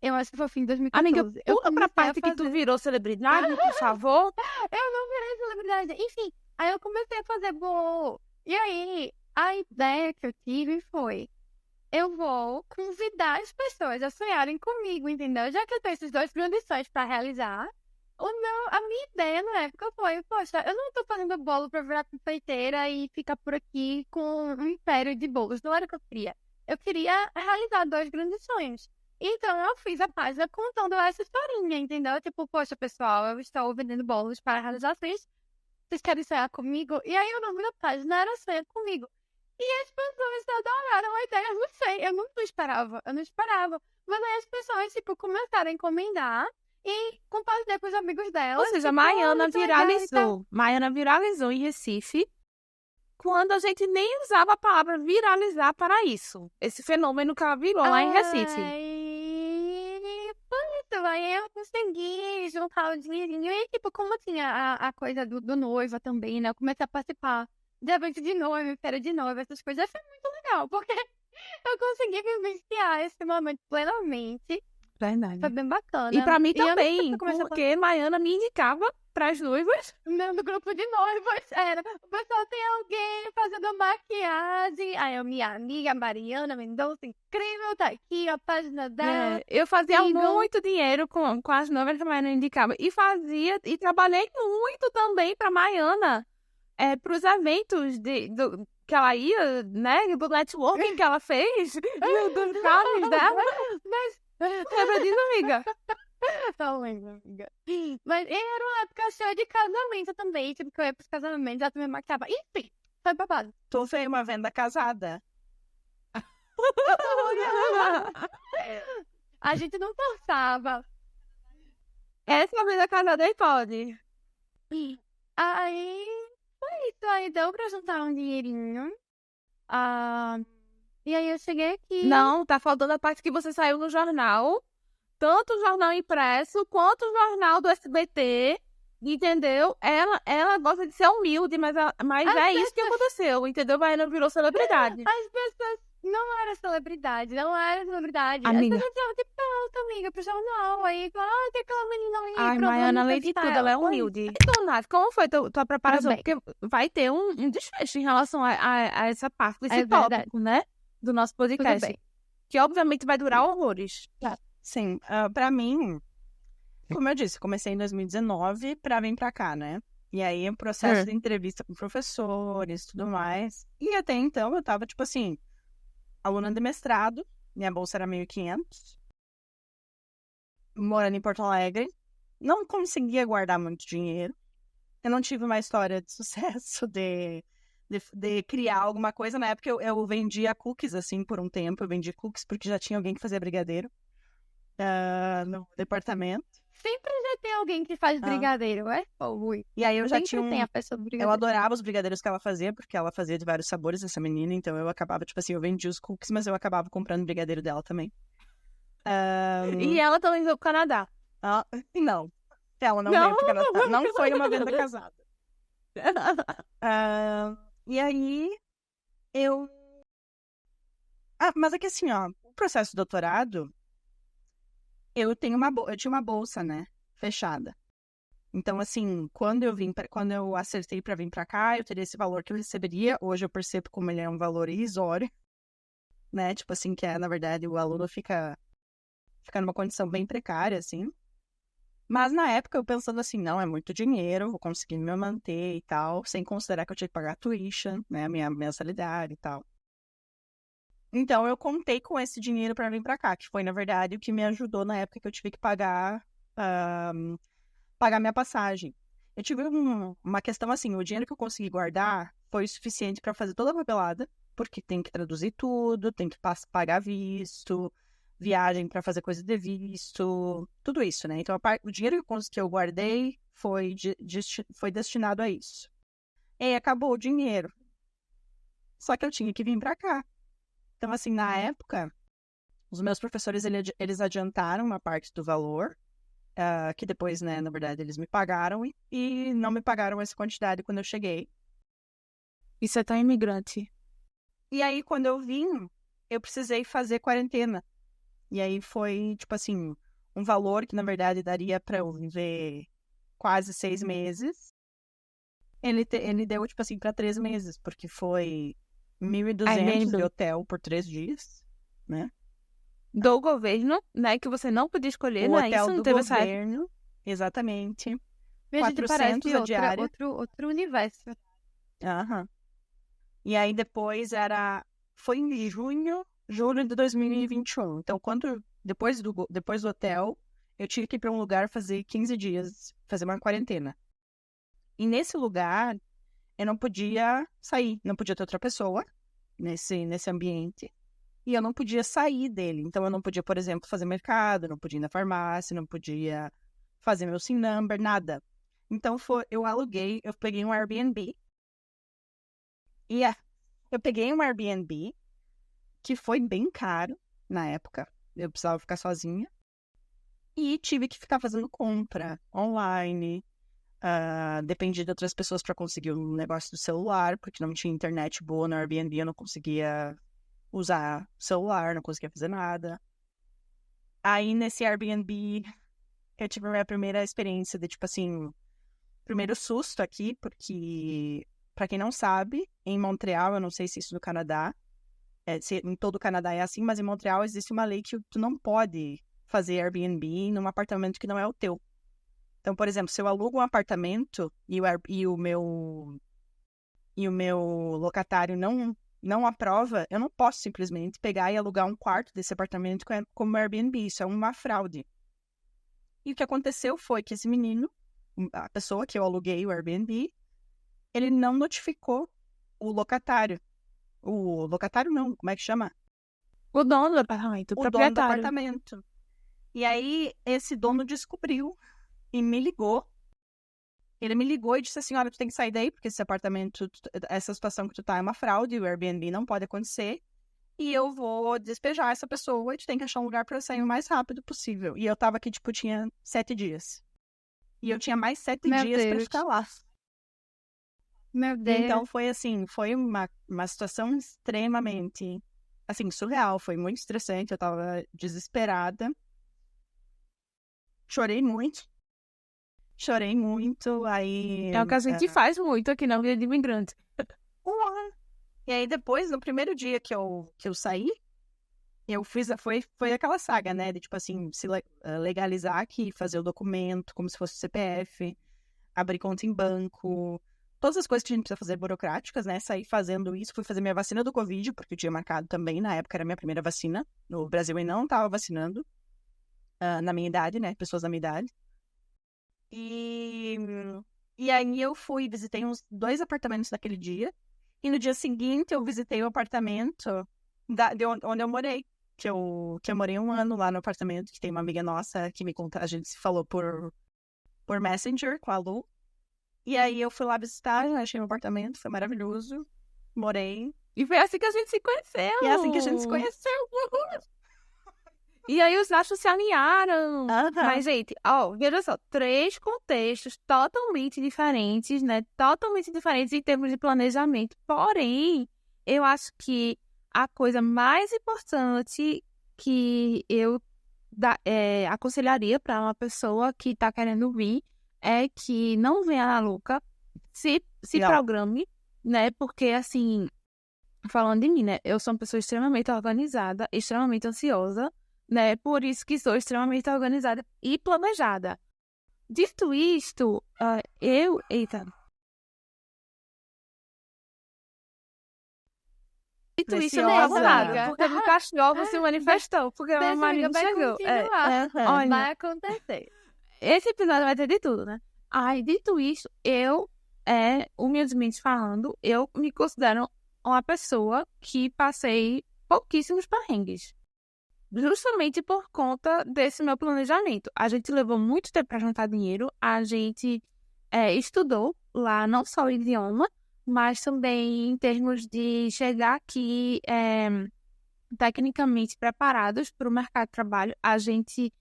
Eu acho que foi fim de 2014. Amiga, eu pula pra parte que tu virou celebridade, por favor. Eu não virei celebridade. Enfim, aí eu comecei a fazer bolo. E aí, a ideia que eu tive foi: eu vou convidar as pessoas a sonharem comigo, entendeu? Já que eu tenho esses dois grandes sonhos pra realizar, a minha ideia na época foi: poxa, eu não tô fazendo bolo pra virar confeiteira e ficar por aqui com um império de bolos. Não era o que eu queria. Eu queria realizar dois grandes sonhos. Então, eu fiz a página contando essa historinha, entendeu? Tipo, poxa, pessoal, eu estou vendendo bolos para realizações. Vocês querem sonhar comigo? E aí, o nome da página era Sonha Comigo. E as pessoas adoraram a ideia. Eu não sei, eu não esperava. Mas aí as pessoas, tipo, começaram a encomendar e compartilhar com os amigos dela. Ou seja, tipo, Maiana muito legal e tal. viralizou. Maiana viralizou em Recife quando a gente nem usava a palavra viralizar para isso. Esse fenômeno que ela virou lá em Recife. Aí eu consegui juntar o dinheirinho. E, tipo, como tinha a coisa do noiva também, né? Eu comecei a participar de evento de noiva, feira de noiva, essas coisas. Foi muito legal, porque eu consegui vivenciar esse momento plenamente. Verdade. Foi bem bacana. E pra mim eu não sei também, se eu comecei a porque Maiana me indicava pras noivas. no grupo de noivas, era: o pessoal tem alguém fazendo maquiagem. Aí minha amiga Mariana Mendonça, incrível, tá aqui a página dela. Eu fazia sigam. muito dinheiro com as noivas que a Maiana indicava. E trabalhei muito também pra Maiana, pros eventos que ela ia, né, do networking que ela fez, dos carnes dela. Lembra disso, amiga? Não lembro, amiga. Mas era uma época cheia de casamento também, tipo, que eu ia pros casamentos, já também maquiava. Enfim, foi babado. Tu fez uma venda casada. A gente não forçava. Essa vida casada aí pode. Aí, foi isso. Aí deu pra juntar um dinheirinho. E aí eu cheguei aqui. Não, tá faltando a parte que você saiu no jornal. Tanto o jornal impresso, quanto o jornal do SBT. Entendeu? Ela gosta de ser humilde, mas é isso que aconteceu, entendeu? Baiana virou celebridade. As pessoas não era celebridade. Amiga. As pessoas precisavam de pauta, amiga, pro jornal. Aí, tem aquela menina ali. Ai, provando Maiana, além de tudo, ela é humilde. Então, Nath, como foi tua preparação? Tudo bem. Porque vai ter um desfecho em relação a essa parte, esse É verdade. tópico, né? Do nosso podcast. Tudo bem. Que, obviamente, vai durar horrores. Sim, pra mim, como eu disse, comecei em 2019 pra vir pra cá, né? E aí, o processo de entrevista com professores, tudo mais. E até então, eu tava, tipo assim, aluna de mestrado, minha bolsa era 1.500, morando em Porto Alegre, não conseguia guardar muito dinheiro. Eu não tive uma história de sucesso de criar alguma coisa. Na época, eu vendia cookies, assim, por um tempo. Eu vendia cookies porque já tinha alguém que fazia brigadeiro. no departamento. Sempre já tem alguém que faz brigadeiro, é? Ou Rui? E aí eu já Sempre tinha tem a pessoa do Eu brigadeiro. adorava os brigadeiros que ela fazia, porque ela fazia de vários sabores, essa menina. Então eu acabava, tipo assim, eu vendia os cookies, mas eu acabava comprando o brigadeiro dela também. E ela também veio pro Canadá. Não. Ela não Não, veio pro Canadá. não. Não foi uma venda casada. E aí, eu... mas é que assim, ó, o processo de doutorado, eu tinha uma bolsa, né, fechada. Então, assim, quando eu acertei para vir para cá, eu teria esse valor que eu receberia. Hoje eu percebo como ele é um valor irrisório, né? Tipo assim, que na verdade, o aluno fica numa condição bem precária, assim. Mas na época eu pensando assim, não, é muito dinheiro, vou conseguir me manter e tal, sem considerar que eu tinha que pagar a tuition, né, a minha mensalidade e tal. Então eu contei com esse dinheiro para vir para cá, que foi, na verdade, o que me ajudou na época que eu tive que pagar minha passagem. Eu tive uma questão assim, o dinheiro que eu consegui guardar foi o suficiente para fazer toda a papelada, porque tem que traduzir tudo, tem que pagar visto, viagem para fazer coisa de visto, tudo isso, né? Então, o dinheiro que eu guardei foi destinado a isso. E aí acabou o dinheiro. Só que eu tinha que vir para cá. Então, assim, na época, os meus professores, eles adiantaram uma parte do valor, que depois, né, na verdade, eles me pagaram e não me pagaram essa quantidade quando eu cheguei. E você tá imigrante. E aí, quando eu vim, eu precisei fazer quarentena. E aí foi, tipo assim, um valor que, na verdade, daria para eu viver quase 6 meses. Ele deu, tipo assim, para 3 meses, porque foi 1.200 de hotel por 3 dias, né? Do governo, né? Que você não podia escolher, O né? hotel Isso não do teve essa época. governo, exatamente. Veja, que 400 parece a diária. outro universo. Aham. E aí depois foi em julho de 2021. Então, depois do hotel, eu tive que ir para um lugar fazer 15 dias, fazer uma quarentena. E nesse lugar, eu não podia sair, não podia ter outra pessoa nesse ambiente. E eu não podia sair dele. Então, eu não podia, por exemplo, fazer mercado, não podia ir na farmácia, não podia fazer meu SIN number, nada. Então, eu peguei um Airbnb. E eu peguei um Airbnb que foi bem caro na época. Eu precisava ficar sozinha. E tive que ficar fazendo compra online. Dependia de outras pessoas para conseguir um negócio do celular, porque não tinha internet boa no Airbnb, eu não conseguia usar celular, não conseguia fazer nada. Aí, nesse Airbnb, eu tive a minha primeira experiência de, tipo assim, primeiro susto aqui, porque, pra quem não sabe, em Montreal, eu não sei se isso no Canadá, se em todo o Canadá é assim, mas em Montreal existe uma lei que tu não pode fazer Airbnb num apartamento que não é o teu. Então, por exemplo, se eu alugo um apartamento e o meu locatário não aprova, eu não posso simplesmente pegar e alugar um quarto desse apartamento como Airbnb. Isso é uma fraude. E o que aconteceu foi que esse menino, a pessoa que eu aluguei o Airbnb, ele não notificou o locatário. O locatário não, como é que chama? O dono do apartamento, o dono do proprietário. apartamento. E aí, esse dono descobriu e me ligou. Ele me ligou e disse assim, olha, tu tem que sair daí, porque esse apartamento, essa situação que tu tá é uma fraude, o Airbnb não pode acontecer. E eu vou despejar essa pessoa e tu tem que achar um lugar pra eu sair o mais rápido possível. E eu tava aqui, tipo, tinha 7 dias. E eu tinha mais 7 Meu dias pra Deus. ficar lá. Meu Deus. Então foi assim, foi uma situação extremamente, assim, surreal. Foi muito estressante, eu tava desesperada. Chorei muito, aí... É o que a gente faz muito aqui na vida de imigrante. E aí depois, no primeiro dia que eu saí, eu fiz, foi aquela saga, né, de tipo assim, se legalizar aqui, fazer o documento como se fosse CPF, abrir conta em banco, todas as coisas que a gente precisa fazer burocráticas, né, saí fazendo isso, fui fazer minha vacina do Covid, porque eu tinha marcado também, na época era a minha primeira vacina, no Brasil eu não estava vacinando, na minha idade, né, pessoas da minha idade. E aí eu visitei uns 2 apartamentos naquele dia. E no dia seguinte eu visitei o apartamento de onde eu morei. que eu morei 1 ano lá no apartamento, que tem uma amiga nossa que me conta, a gente se falou por Messenger com a Lu. E aí eu fui lá visitar, achei meu apartamento, foi maravilhoso. Morei. E foi assim que a gente se conheceu. E é assim que a gente se conheceu. E aí os astros se alinharam. Aham. Mas, gente, veja só, 3 contextos totalmente diferentes, né? Totalmente diferentes em termos de planejamento. Porém, eu acho que a coisa mais importante que eu aconselharia para uma pessoa que está querendo vir é que não venha na louca, se Não. programe, né? Porque, assim, falando de mim, né? Eu sou uma pessoa extremamente organizada, extremamente ansiosa, né? Por isso que sou extremamente organizada e planejada. Dito isto, Eita. Dito isto, eu Preciosa. não nada, porque meu cachorro se manifestou, porque meu Deixa, amiga, marido vai chegou. continuar. Olha, Vai acontecer. esse episódio vai ter de tudo, né? Ai, dito isso, eu, humildemente falando, eu me considero uma pessoa que passei pouquíssimos perrengues. Justamente por conta desse meu planejamento. A gente levou muito tempo para juntar dinheiro, a gente estudou lá não só o idioma, mas também em termos de chegar aqui tecnicamente preparados para o mercado de trabalho. A gente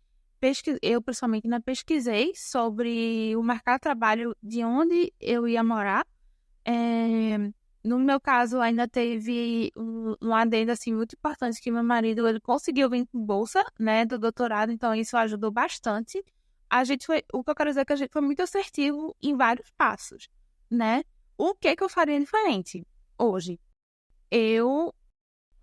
eu pessoalmente ainda pesquisei sobre o mercado de trabalho de onde eu ia morar. No meu caso, ainda teve um adendo assim, muito importante, que meu marido ele conseguiu vir com bolsa, né, do doutorado, então isso ajudou bastante. O que eu quero dizer é que a gente foi muito assertivo em vários passos, né? O que eu faria diferente hoje? Eu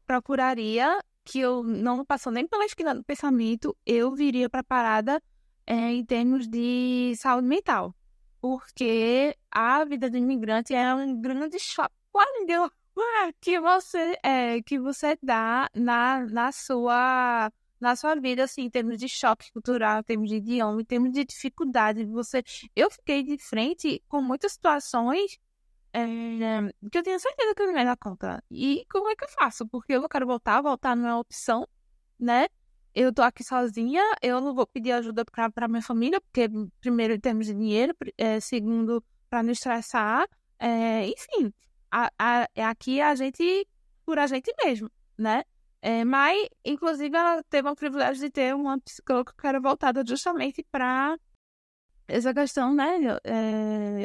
procuraria que eu não passou nem pela esquina do pensamento, eu viria preparada em termos de saúde mental. Porque a vida do imigrante é um grande choque que você dá na sua vida, assim, em termos de choque cultural, em termos de idioma, em termos de dificuldade. Eu fiquei de frente com muitas situações que eu tenho certeza que eu não ia dar conta. E como é que eu faço? Porque eu não quero voltar não é uma opção, né? Eu tô aqui sozinha, eu não vou pedir ajuda para minha família, porque, primeiro, em termos de dinheiro, segundo, para não estressar, enfim, aqui a gente, por a gente mesmo, né? Mas, inclusive, ela teve o privilégio de ter uma psicóloga que era voltada justamente para essa questão, né?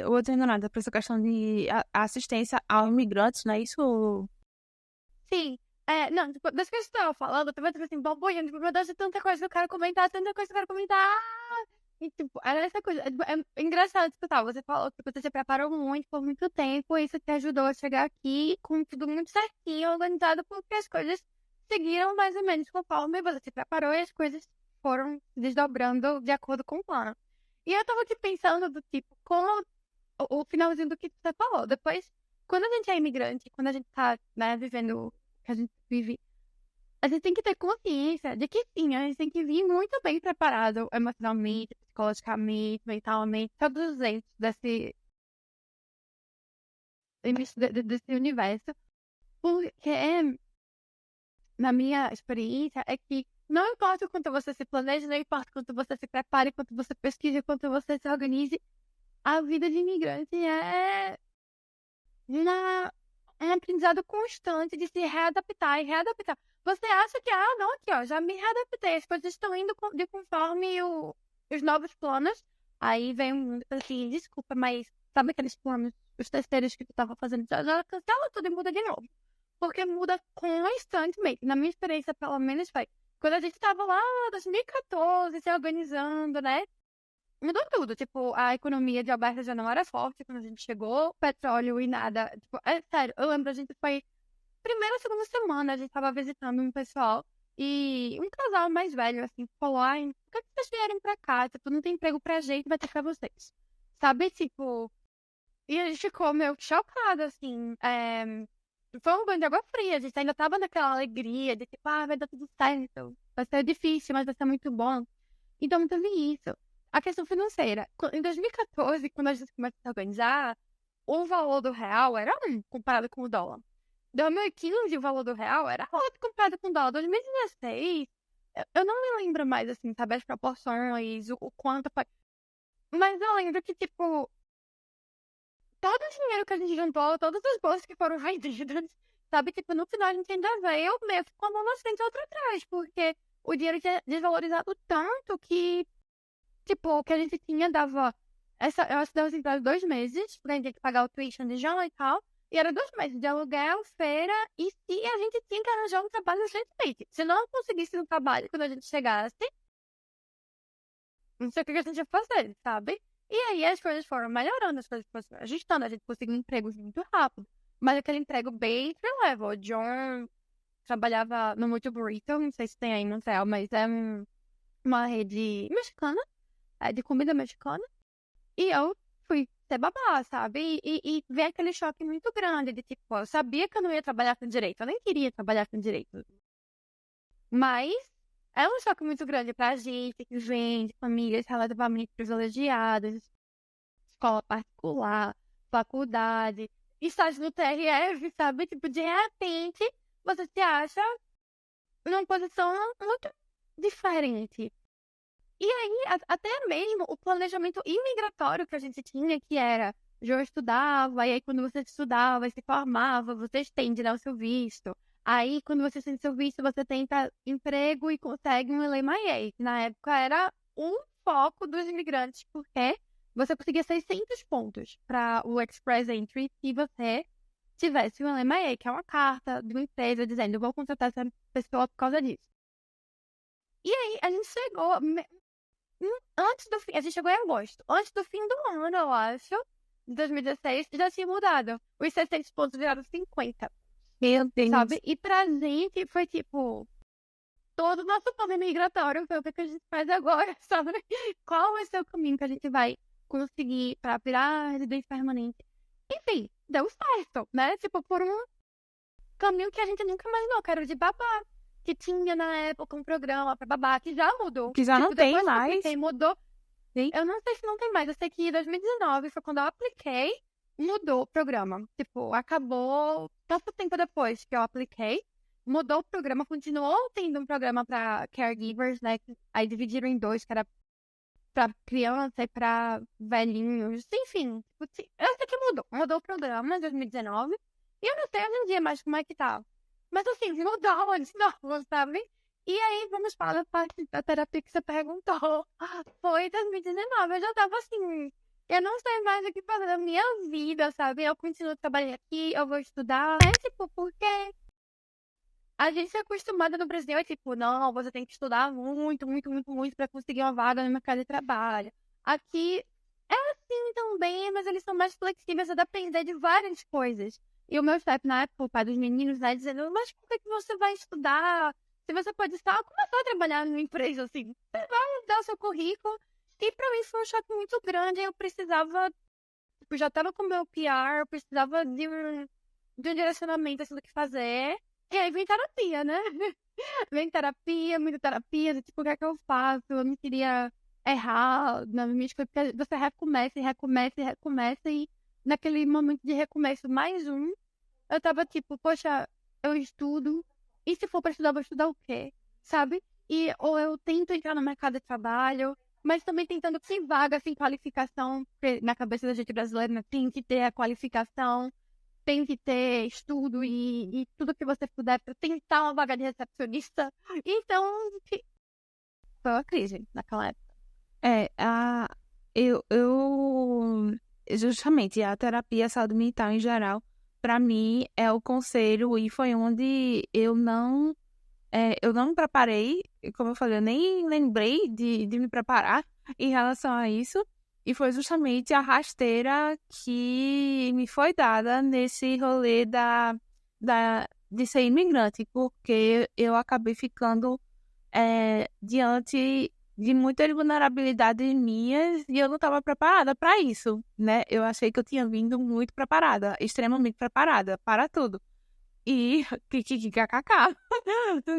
Eu vou ter nada para essa questão de assistência aos imigrantes, né? Isso. Sim. Não, tipo, das coisas que eu tava falando, eu tava tipo assim, boboiando, tipo, meu Deus, tem tanta coisa que eu quero comentar, tanta coisa que eu quero comentar. E, tipo, era essa coisa. É engraçado escutar. Você falou que você se preparou muito por muito tempo, e isso te ajudou a chegar aqui com tudo muito certinho, organizado, porque as coisas seguiram mais ou menos conforme você se preparou e as coisas foram desdobrando de acordo com o plano. E eu tava aqui pensando do tipo, como o finalzinho do que você falou. Depois, quando a gente é imigrante, quando a gente tá, né, vivendo o que a gente vive, a gente tem que ter consciência de que sim, a gente tem que vir muito bem preparado emocionalmente, psicologicamente, mentalmente, todos os entes desse universo. Porque, na minha experiência, é que não importa o quanto você se planeje, não importa o quanto você se prepare, quanto você pesquise, quanto você se organize, a vida de imigrante é um aprendizado constante de se readaptar e readaptar. Você acha que, não, aqui, ó, já me readaptei, as coisas estão indo de conforme os novos planos. Aí vem um mundo assim, desculpa, mas sabe aqueles planos, os terceiros que tu tava fazendo, já cancela tudo e muda de novo. Porque muda constantemente. Na minha experiência, pelo menos, foi quando a gente tava lá, 2014, se organizando, né? Mudou tudo. Tipo, a economia de Alberta já não era forte quando a gente chegou, petróleo e nada. Tipo, sério, eu lembro, a gente foi primeira, segunda semana, a gente tava visitando um pessoal e um casal mais velho, assim, falou, por que vocês vieram pra cá? Tipo, não tem emprego pra gente, vai ter pra vocês. Sabe, tipo... E a gente ficou meio chocada, assim. Foi um banho de água fria, a gente ainda tava naquela alegria de tipo, vai dar tudo certo. Vai ser difícil, mas vai ser muito bom. Então, não teve isso. A questão financeira. Em 2014, quando a gente começou a se organizar, o valor do real era comparado com o dólar. 2015, o valor do real era outro comparado com o dólar. 2016, eu não me lembro mais, assim, sabe, as proporções, o quanto foi. Mas eu lembro que, tipo, todo o dinheiro que a gente juntou, todas as bolsas que foram vendidas, sabe, tipo, no final a gente ainda veio meio que com a mão na frente e outra atrás, porque o dinheiro tinha desvalorizado tanto que, tipo, o que a gente tinha dava. Eu acho que dava assim, para 2 meses, pra gente ter que pagar o tuition de João e tal. E era 2 meses de aluguel, feira, e se a gente tinha que arranjar um trabalho urgentemente. Se não conseguisse um trabalho quando a gente chegasse, não sei o que a gente ia fazer, sabe? E aí as coisas foram melhorando, as coisas foram se ajustando, a gente conseguiu empregos muito rápido. Mas aquele emprego bem entry-level. O John trabalhava no Muito Burrito, não sei se tem aí no céu, mas é uma rede mexicana, de comida mexicana. E eu fui ser babá, sabe? E veio aquele choque muito grande de tipo, eu sabia que eu não ia trabalhar com direito, eu nem queria trabalhar com direito. Mas é um choque muito grande pra gente que vem de famílias relativamente privilegiadas, escola particular, faculdade, estágio no TRF, sabe? Tipo, de repente, você se acha numa posição muito diferente. E aí, até mesmo o planejamento imigratório que a gente tinha, que era, eu estudava, e aí quando você estudava e se formava, você estende, né, o seu visto. Aí, quando você estende seu visto, você tenta emprego e consegue um LMIA, que na época era um foco dos imigrantes, porque você conseguia 600 pontos para o Express Entry se você tivesse um LMIA, que é uma carta de uma empresa dizendo, eu vou contratar essa pessoa por causa disso. E aí, a gente chegou antes do fim, a gente chegou em agosto. Antes do fim do ano, eu acho, de 2016, já tinha mudado. Os 600 pontos viraram 50, Meu Deus. sabe? E pra gente foi tipo, todo o nosso plano migratório foi o que a gente faz agora, sabe? Qual vai ser o caminho que a gente vai conseguir pra virar residência permanente? Enfim, deu certo, né? Tipo, por um caminho que a gente nunca imaginou, que era o de babá. Que tinha na época um programa pra babá, que já mudou. Que já não tem depois que eu mais. apliquei, mudou. Sim. Eu não sei se não tem mais. Eu sei que em 2019 foi quando eu apliquei, mudou o programa. Tipo, acabou tanto tempo depois que eu apliquei, mudou o programa, continuou tendo um programa pra caregivers, né? Aí dividiram em dois, que era pra criança e pra velhinhos. Enfim, tipo, eu sei que mudou o programa em 2019. E eu não sei hoje em dia mais como é que tá. Mas assim, mudou de novo, sabe? E aí, vamos para a parte da terapia que você perguntou. Foi 2019, eu já tava assim, eu não sei mais o que fazer da minha vida, sabe? Eu continuo trabalhando aqui, eu vou estudar. É tipo, porque a gente é acostumada no Brasil, é tipo, não, você tem que estudar muito, muito, muito, muito pra conseguir uma vaga no mercado de trabalho. Aqui é assim também, mas eles são mais flexíveis a depender de várias coisas. E o meu chefe, na época, o pai dos meninos, né, dizendo, mas por que você vai estudar? Se você pode só começar a trabalhar numa empresa, assim, você vai dar o seu currículo. E pra mim foi um choque muito grande, eu precisava, tipo, já tava com o meu PR, eu precisava de um direcionamento, assim, do que fazer. E aí vem terapia, né? Vem terapia, muita terapia, tipo, o que é que eu faço? Eu não queria errar nas minhas coisas, porque você recomeça e recomeça e recomeça, e naquele momento de recomeço mais um, eu tava tipo, poxa, eu estudo, e se for pra estudar, eu vou estudar o quê? Sabe? E ou eu tento entrar no mercado de trabalho, mas também tentando sem vaga, sem qualificação, porque na cabeça da gente brasileira, né, tem que ter a qualificação, tem que ter estudo e tudo que você puder para tentar uma vaga de recepcionista. Então, foi uma crise naquela época. Eu justamente a terapia, a saúde mental em geral, para mim é o conselho, e foi onde eu não me preparei, como eu falei, eu nem lembrei de me preparar em relação a isso, e foi justamente a rasteira que me foi dada nesse rolê de ser imigrante, porque eu acabei ficando diante de muitas vulnerabilidades minhas e eu não estava preparada para isso, né? Eu achei que eu tinha vindo muito preparada, extremamente preparada para tudo. E kkkk,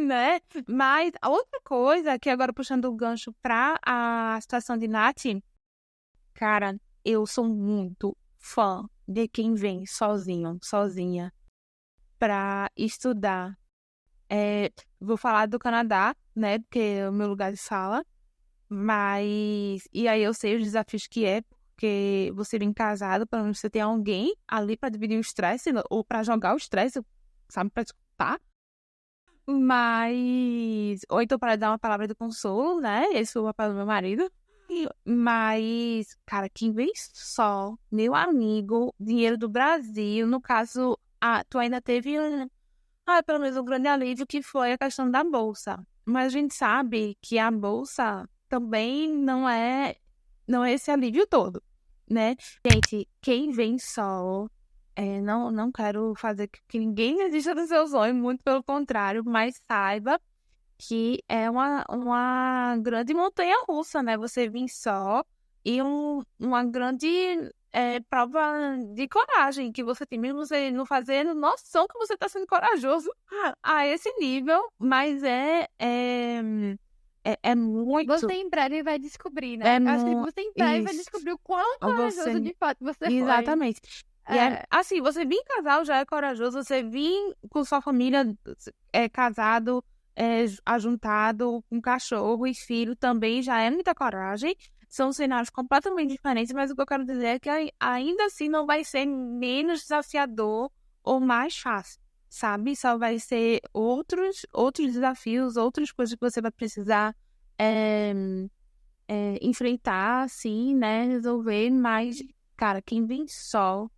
né? Mas a outra coisa, que agora puxando o gancho para a situação de Nath, cara, eu sou muito fã de quem vem sozinho, sozinha para estudar. Vou falar do Canadá, né? Porque é o meu lugar de fala. Mas... E aí eu sei os desafios que é, porque você vem casado, pelo menos você tem alguém ali para dividir o estresse, ou para jogar o estresse, sabe? Para escutar. Mas... Ou então para dar uma palavra de consolo, né? Esse é o papel do meu marido. Mas, cara, quem vem só, meu amigo, dinheiro do Brasil, no caso, tu ainda teve pelo menos um grande alívio que foi a questão da bolsa. Mas a gente sabe que a bolsa também não é esse alívio todo, né? Gente, quem vem só, não quero fazer que ninguém desista do seu sonho, muito pelo contrário, mas saiba que é uma grande montanha-russa, né? Você vir só e uma grande prova de coragem que você tem, mesmo você não fazendo noção que você está sendo corajoso a esse nível, mas é muito... Você em breve vai descobrir, né? Acho que você em breve vai descobrir o quão corajoso de fato você foi. Exatamente. E assim, você vir casal já é corajoso, você vir com sua família casado, ajuntado, com cachorro e filho também já é muita coragem. São cenários completamente diferentes, mas o que eu quero dizer é que ainda assim não vai ser menos desafiador ou mais fácil, sabe? Só vai ser outros desafios, outras coisas que você vai precisar enfrentar, assim, né? Resolver, mas, cara, quem vem só...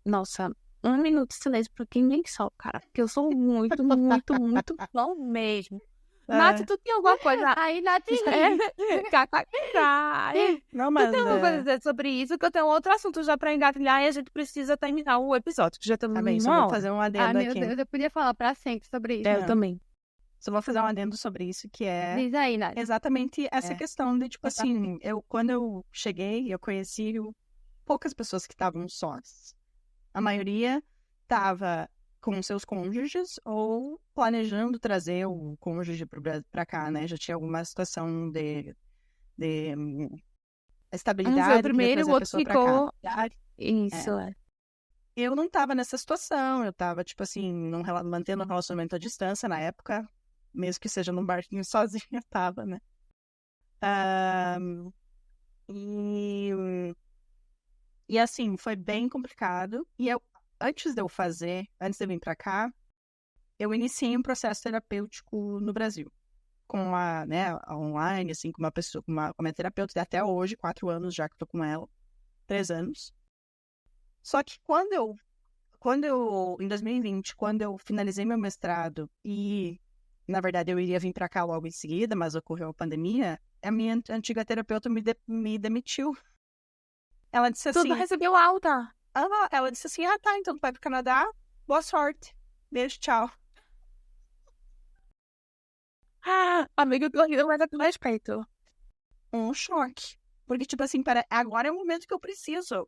Nossa, 1 minuto de silêncio pra quem vem só, cara. Porque eu sou muito, muito, muito fã mesmo. Nath, tu tinha alguma coisa? Aí, Nath, Não, mas... Tu tem alguma coisa a dizer sobre isso? Que eu tenho outro assunto já pra engatilhar e a gente precisa terminar o episódio, que já estamos Também, só vou fazer um adendo meu aqui. Deus, eu podia falar pra sempre sobre isso. Eu também. Só vou fazer um adendo sobre isso, que é Diz aí, Nath. exatamente essa questão de, tipo assim, quando eu cheguei, eu conheci poucas pessoas que estavam sós. A maioria estava com seus cônjuges ou planejando trazer o cônjuge para cá, né? Já tinha alguma situação de estabilidade. Foi o primeiro, o outro ficou... Isso, Eu não estava nessa situação, eu estava, tipo assim, mantendo um relacionamento à distância na época, mesmo que seja num barquinho sozinha, eu estava, né? E assim, foi bem complicado. E antes de eu vir pra cá, eu iniciei um processo terapêutico no Brasil. Com a online, assim, com uma pessoa, com a minha terapeuta, até hoje, 4 anos já que tô com ela, 3 anos. Só que em 2020, quando eu finalizei meu mestrado e, na verdade, eu iria vir pra cá logo em seguida, mas ocorreu a pandemia, a minha antiga terapeuta me demitiu. Ela disse assim... Tudo recebeu alta. Ela disse assim, tá, então tu vai pro Canadá, boa sorte. Beijo, tchau. Amigo, eu rio, mas é com respeito. Um choque. Porque, tipo assim, agora é o momento que eu preciso.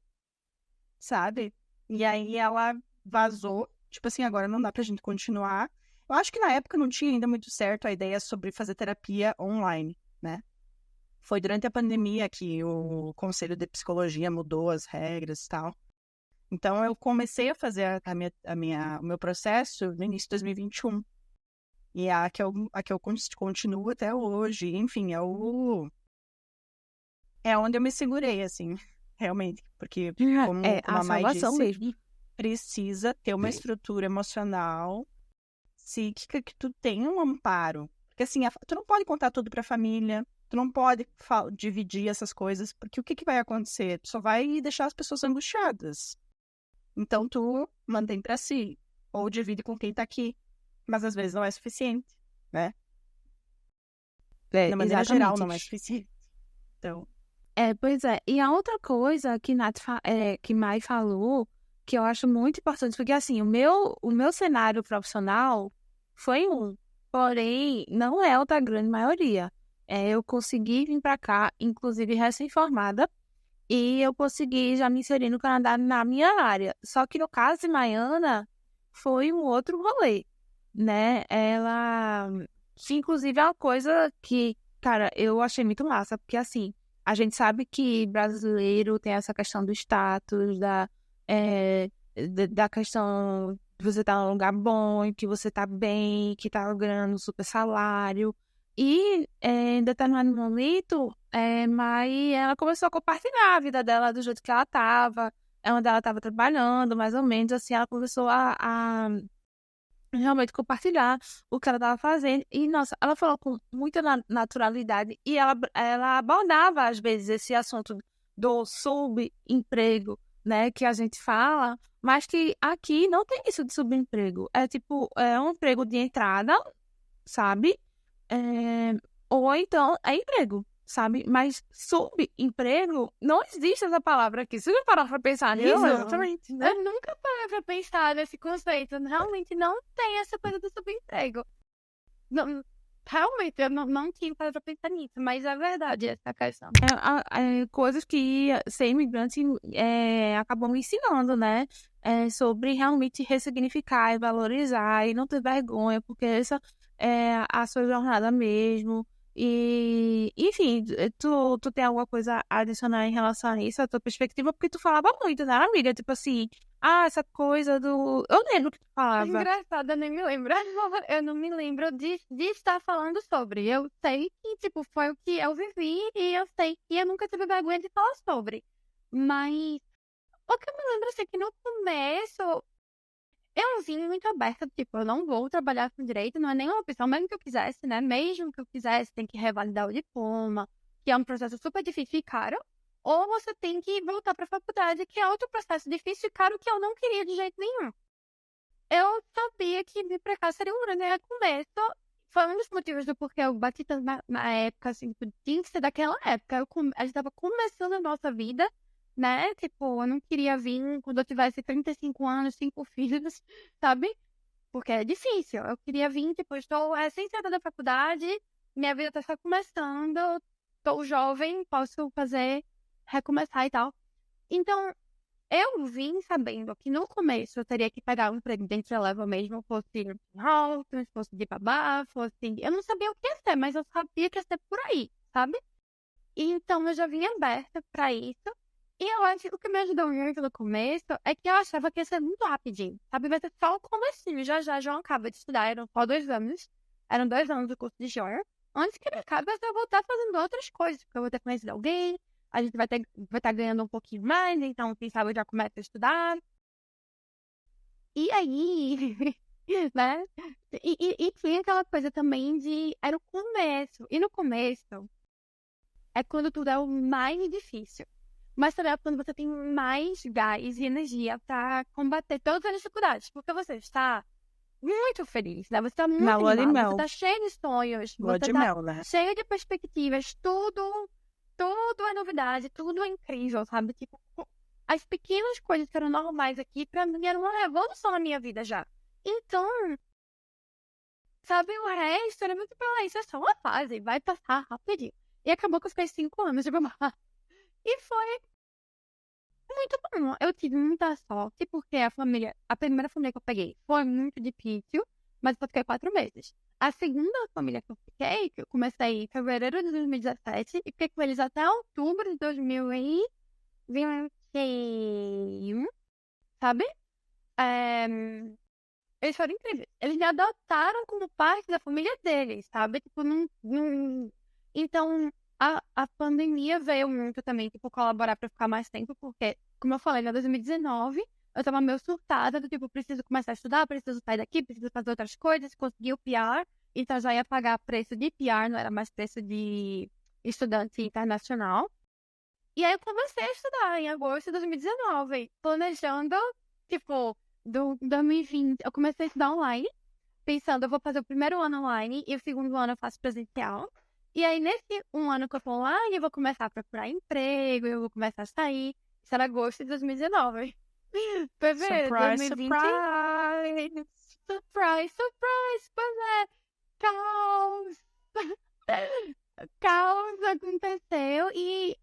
Sabe? E aí ela vazou. Tipo assim, agora não dá pra gente continuar. Eu acho que na época não tinha ainda muito certo a ideia sobre fazer terapia online, né? Foi durante a pandemia que o Conselho de Psicologia mudou as regras e tal. Então, eu comecei a fazer o meu processo no início de 2021. E a que eu continuo até hoje. Enfim, é onde eu me segurei, assim, realmente. Porque, como a Mai disse, mesmo. precisa ter uma estrutura emocional psíquica que tu tenha um amparo. Porque, assim, tu não pode contar tudo pra família. Tu não pode dividir essas coisas, porque o que vai acontecer? Tu só vai deixar as pessoas angustiadas. Então, tu mantém pra si. Ou divide com quem tá aqui. Mas, às vezes, não é suficiente, né? De maneira geral, não é suficiente. Então... pois é. E a outra coisa que que Mai falou, que eu acho muito importante, porque, assim, o meu cenário profissional foi porém, não é o da grande maioria. Eu consegui vir para cá, inclusive recém-formada, e eu consegui já me inserir no Canadá na minha área. Só que no caso de Maiana, foi um outro rolê, né? Ela, inclusive, é uma coisa que, cara, eu achei muito massa, porque, assim, a gente sabe que brasileiro tem essa questão do status, da questão você tá num lugar bom, que você tá bem, que tá ganhando um super salário. E em determinado momento, Mai, ela começou a compartilhar a vida dela do jeito que ela tava, onde ela tava trabalhando, mais ou menos, assim, ela começou a realmente compartilhar o que ela estava fazendo. E, nossa, ela falou com muita naturalidade e ela abordava, às vezes, esse assunto do subemprego, né, que a gente fala, mas que aqui não tem isso de subemprego. É tipo, é um emprego de entrada, sabe? É, ou então é emprego, sabe? Mas subemprego, não existe essa palavra aqui. Você já parou pra pensar nisso? Não, exatamente, né? Eu nunca parei pra pensar nesse conceito. Realmente não tem essa coisa do subemprego. Não, realmente, eu não tinha parado pra pensar nisso, mas é verdade essa questão. Coisas que ser imigrante acabou me ensinando, né? Sobre realmente ressignificar e valorizar e não ter vergonha, porque essa é a sua jornada mesmo. E, enfim, tu tem alguma coisa a adicionar em relação a isso, a tua perspectiva? Porque tu falava muito, né, amiga? Tipo assim, essa coisa do. Eu lembro que tu falava. Engraçado, eu nem me lembro. Eu não me lembro de estar falando sobre. Eu sei que, tipo, foi o que eu vivi e eu sei que eu nunca tive vergonha de falar sobre. Mas o que eu me lembro, assim, é que no começo eu vim muito aberta, tipo, eu não vou trabalhar com direito, não é nenhuma opção, mesmo que eu quisesse, né? Mesmo que eu quisesse, tem que revalidar o diploma, que é um processo super difícil e caro. Ou você tem que voltar para a faculdade, que é outro processo difícil e caro que eu não queria de jeito nenhum. Eu sabia que vir pra cá seria um grande recomeço. Foi um dos motivos do porquê eu bati tanto na época, assim, tipo, tinha que ser daquela época. A gente tava começando a nossa vida, né? Tipo, eu não queria vir quando eu tivesse 35 anos, 5 filhos, sabe? Porque é difícil. Eu queria vir, tipo, eu estou recém-saída da faculdade, minha vida tá só começando, estou jovem, posso recomeçar e tal. Então, eu vim sabendo que no começo eu teria que pegar um emprego de entry-level mesmo, fosse no Hawkins, fosse de babá, fosse... Eu não sabia o que ia ser, mas eu sabia que ia ser por aí, sabe? E então eu já vinha aberta pra isso. E eu acho que o que me ajudou muito no começo é que eu achava que ia ser muito rapidinho, sabe? Vai ser só o comecinho, já João acaba de estudar, eram só 2 anos. Eram 2 anos do curso de João. Antes que ele acabe, eu vou estar fazendo outras coisas, porque eu vou ter conhecido alguém, a gente vai estar ganhando um pouquinho mais, então quem sabe eu já começo a estudar. E aí, né? E tinha aquela coisa também de... Era o começo. E no começo é quando tudo é o mais difícil. Mas também é quando você tem mais gás e energia pra combater todas as dificuldades. Porque você está muito feliz, né? Você está muito Na lua de animado, você mel. está cheio de sonhos, Lua você de está mel, né? cheio de perspectivas, tudo é novidade, tudo é incrível, sabe? Tipo, as pequenas coisas que eram normais aqui, pra mim, eram uma revolução na minha vida já. Então, sabe, o resto era muito pra isso, é só uma fase, vai passar rapidinho. E acabou que eu fiquei 5 anos de babá. E foi muito bom. Eu tive muita sorte, porque a primeira família que eu peguei foi muito difícil, mas eu só fiquei 4 meses. A segunda família que eu fiquei, que eu comecei em fevereiro de 2017, e fiquei com eles até outubro de 2021, sabe? Eles foram incríveis. Eles me adotaram como parte da família deles, sabe? Tipo, Então, a pandemia veio muito também, tipo, colaborar pra ficar mais tempo, porque, como eu falei, em 2019, eu tava meio surtada, do tipo, preciso começar a estudar, preciso sair daqui, preciso fazer outras coisas, consegui o PR, então já ia pagar preço de PR, não era mais preço de estudante internacional. E aí eu comecei a estudar em agosto de 2019, planejando, tipo, do 2020, eu comecei a estudar online, pensando, eu vou fazer o primeiro ano online e o segundo ano eu faço presencial. E aí, nesse um ano que eu tô online, eu vou começar a procurar emprego, eu vou começar a sair. Isso era agosto de 2019. Fevereiro de Surprise, 2020. surprise! Surprise, surprise! Pois é, caos! Caos aconteceu e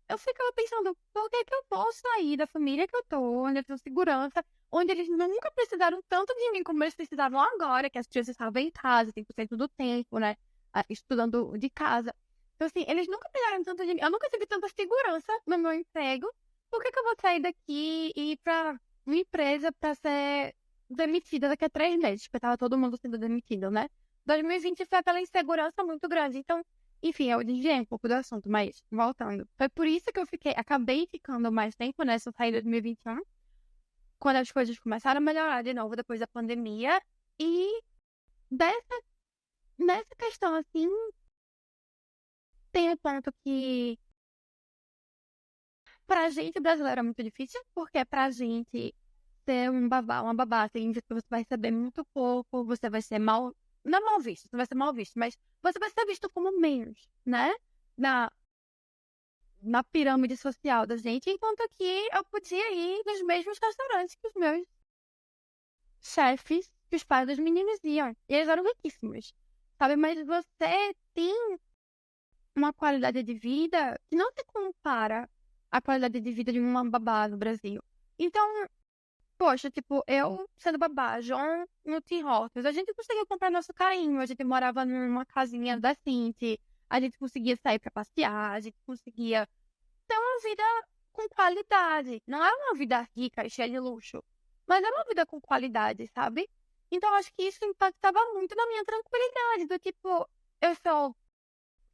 eu ficava pensando, por que que eu posso sair da família que eu tô, onde eu tenho segurança, onde eles nunca precisaram tanto de mim como eles precisavam agora, que as crianças estavam em casa 100% do tempo, né? Estudando de casa. Então, assim, eles nunca precisaram tanto de mim. Eu nunca tive tanta segurança no meu emprego. Por que que eu vou sair daqui e ir pra uma empresa pra ser demitida daqui a 3 meses, porque tava todo mundo sendo demitido, né? 2020 foi aquela insegurança muito grande. Então, enfim, eu desviei um pouco do assunto, mas voltando. Foi por isso que acabei ficando mais tempo nessa saída de 2021, quando as coisas começaram a melhorar de novo depois da pandemia. E nessa questão, assim, tem o ponto que pra gente brasileiro é muito difícil, porque pra gente ser um babá, uma babá, significa que você vai receber muito pouco, você vai ser mal, não mal visto, você vai ser mal visto, mas você vai ser visto como menos, né? Na pirâmide social da gente, enquanto aqui eu podia ir nos mesmos restaurantes que os meus chefes, que os pais dos meninos iam. E eles eram riquíssimos, sabe? Mas você tem uma qualidade de vida que não se compara à qualidade de vida de uma babá no Brasil. Então, poxa, tipo, eu sendo babá, João no Tim Hortons, a gente conseguia comprar nosso carinho, a gente morava numa casinha da Cinti, a gente conseguia sair pra passear, a gente conseguia ter uma vida com qualidade. Não era uma vida rica e cheia de luxo, mas era uma vida com qualidade, sabe? Então, acho que isso impactava muito na minha tranquilidade, do tipo, eu sou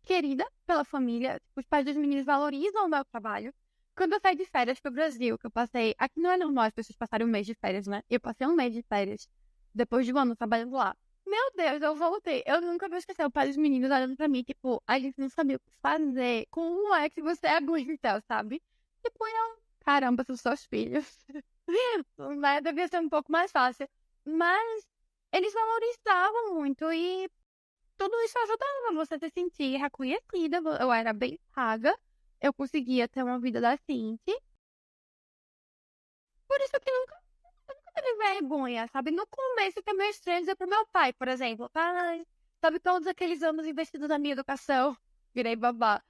querida pela família, tipo, os pais dos meninos valorizam o meu trabalho. Quando eu saí de férias pro Brasil, que eu passei... Aqui não é normal as pessoas passarem um mês de férias, né? Eu passei um mês de férias, depois de um ano trabalhando lá. Meu Deus, eu voltei. Eu nunca vou esquecer o pai dos meninos olhando pra mim, tipo, a gente não sabia o que fazer. Como é que você aguenta, sabe? Tipo, caramba, são seus filhos. Né? Devia ser um pouco mais fácil. Mas eles valorizavam muito e tudo isso ajudava você a se sentir reconhecida. Eu era bem paga. Eu conseguia ter uma vida decente. Por isso que eu nunca tive vergonha, sabe? No começo foi meio estranho dizer pro meu pai, por exemplo. Pai, sabe, todos aqueles anos investidos na minha educação, virei babá.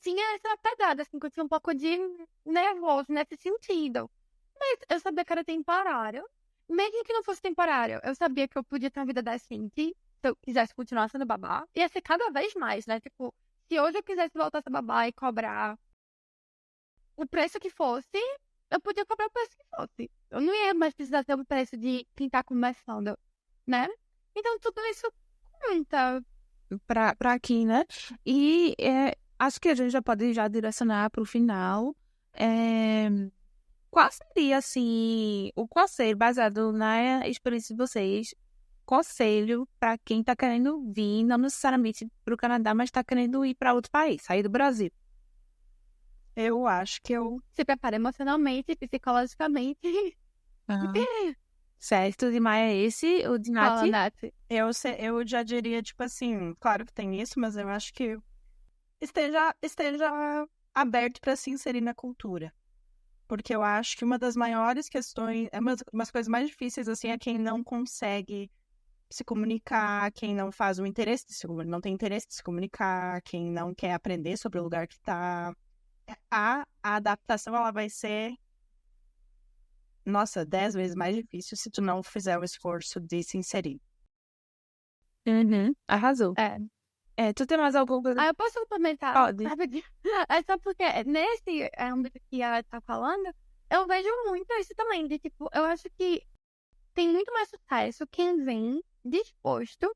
Tinha essa pegada, assim, que eu tinha um pouco de nervoso nesse sentido. Mas eu sabia que era temporário. Mesmo que não fosse temporário, eu sabia que eu podia ter uma vida decente. Se eu quisesse continuar sendo babá, ia ser cada vez mais, né? Tipo, se hoje eu quisesse voltar a ser babá e cobrar o preço que fosse, eu podia cobrar o preço que fosse. Eu não ia mais precisar ter o preço de quem tá começando, né? Então tudo isso conta. Pra aqui, né? E acho que a gente já pode já direcionar para o final. Qual seria, assim, o conselho baseado na experiência de vocês? Conselho para quem está querendo vir, não necessariamente para o Canadá, mas está querendo ir para outro país, sair do Brasil. Eu acho que eu... Se prepara emocionalmente, psicologicamente. Certo, o de Maia é esse, o de Nath. Fala, Nath. Eu já diria, tipo assim, claro que tem isso, mas eu acho que esteja aberto para se inserir na cultura. Porque eu acho que uma das maiores questões, umas coisas mais difíceis, assim, é quem não consegue se comunicar, quem não faz o interesse de se comunicar, não tem interesse de se comunicar, quem não quer aprender sobre o lugar que está. A adaptação, ela vai ser, nossa, 10 vezes mais difícil se tu não fizer o esforço de se inserir. Arrasou. Tu tem mais alguma coisa? Eu posso complementar? Pode. Rapidinho. É só porque nesse âmbito que ela tá falando, eu vejo muito isso também, de tipo, eu acho que tem muito mais sucesso quem vem disposto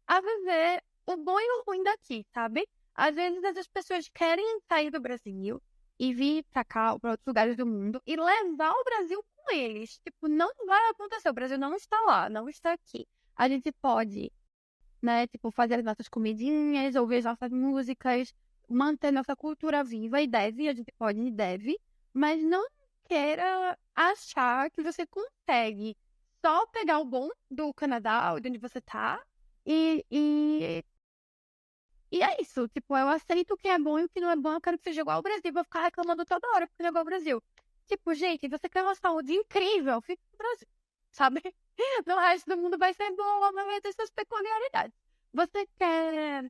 a viver o bom e o ruim daqui, sabe? Às vezes essas pessoas querem sair do Brasil e vir pra cá, pra outros lugares do mundo, e levar o Brasil com eles. Tipo, não vai acontecer, o Brasil não está lá, não está aqui. A gente pode, né, tipo, fazer as nossas comidinhas, ouvir as nossas músicas, manter nossa cultura viva, e deve, a gente pode e deve, mas não queira achar que você consegue só pegar o bom do Canadá, de onde você tá, e é isso, tipo, eu aceito o que é bom e o que não é bom, eu quero que seja igual ao Brasil, vou ficar reclamando toda hora porque não é igual ao Brasil. Tipo, gente, você quer uma saúde incrível, fica no Brasil, sabe? No resto do mundo vai ser bom, mas vai ter suas peculiaridades. Você quer,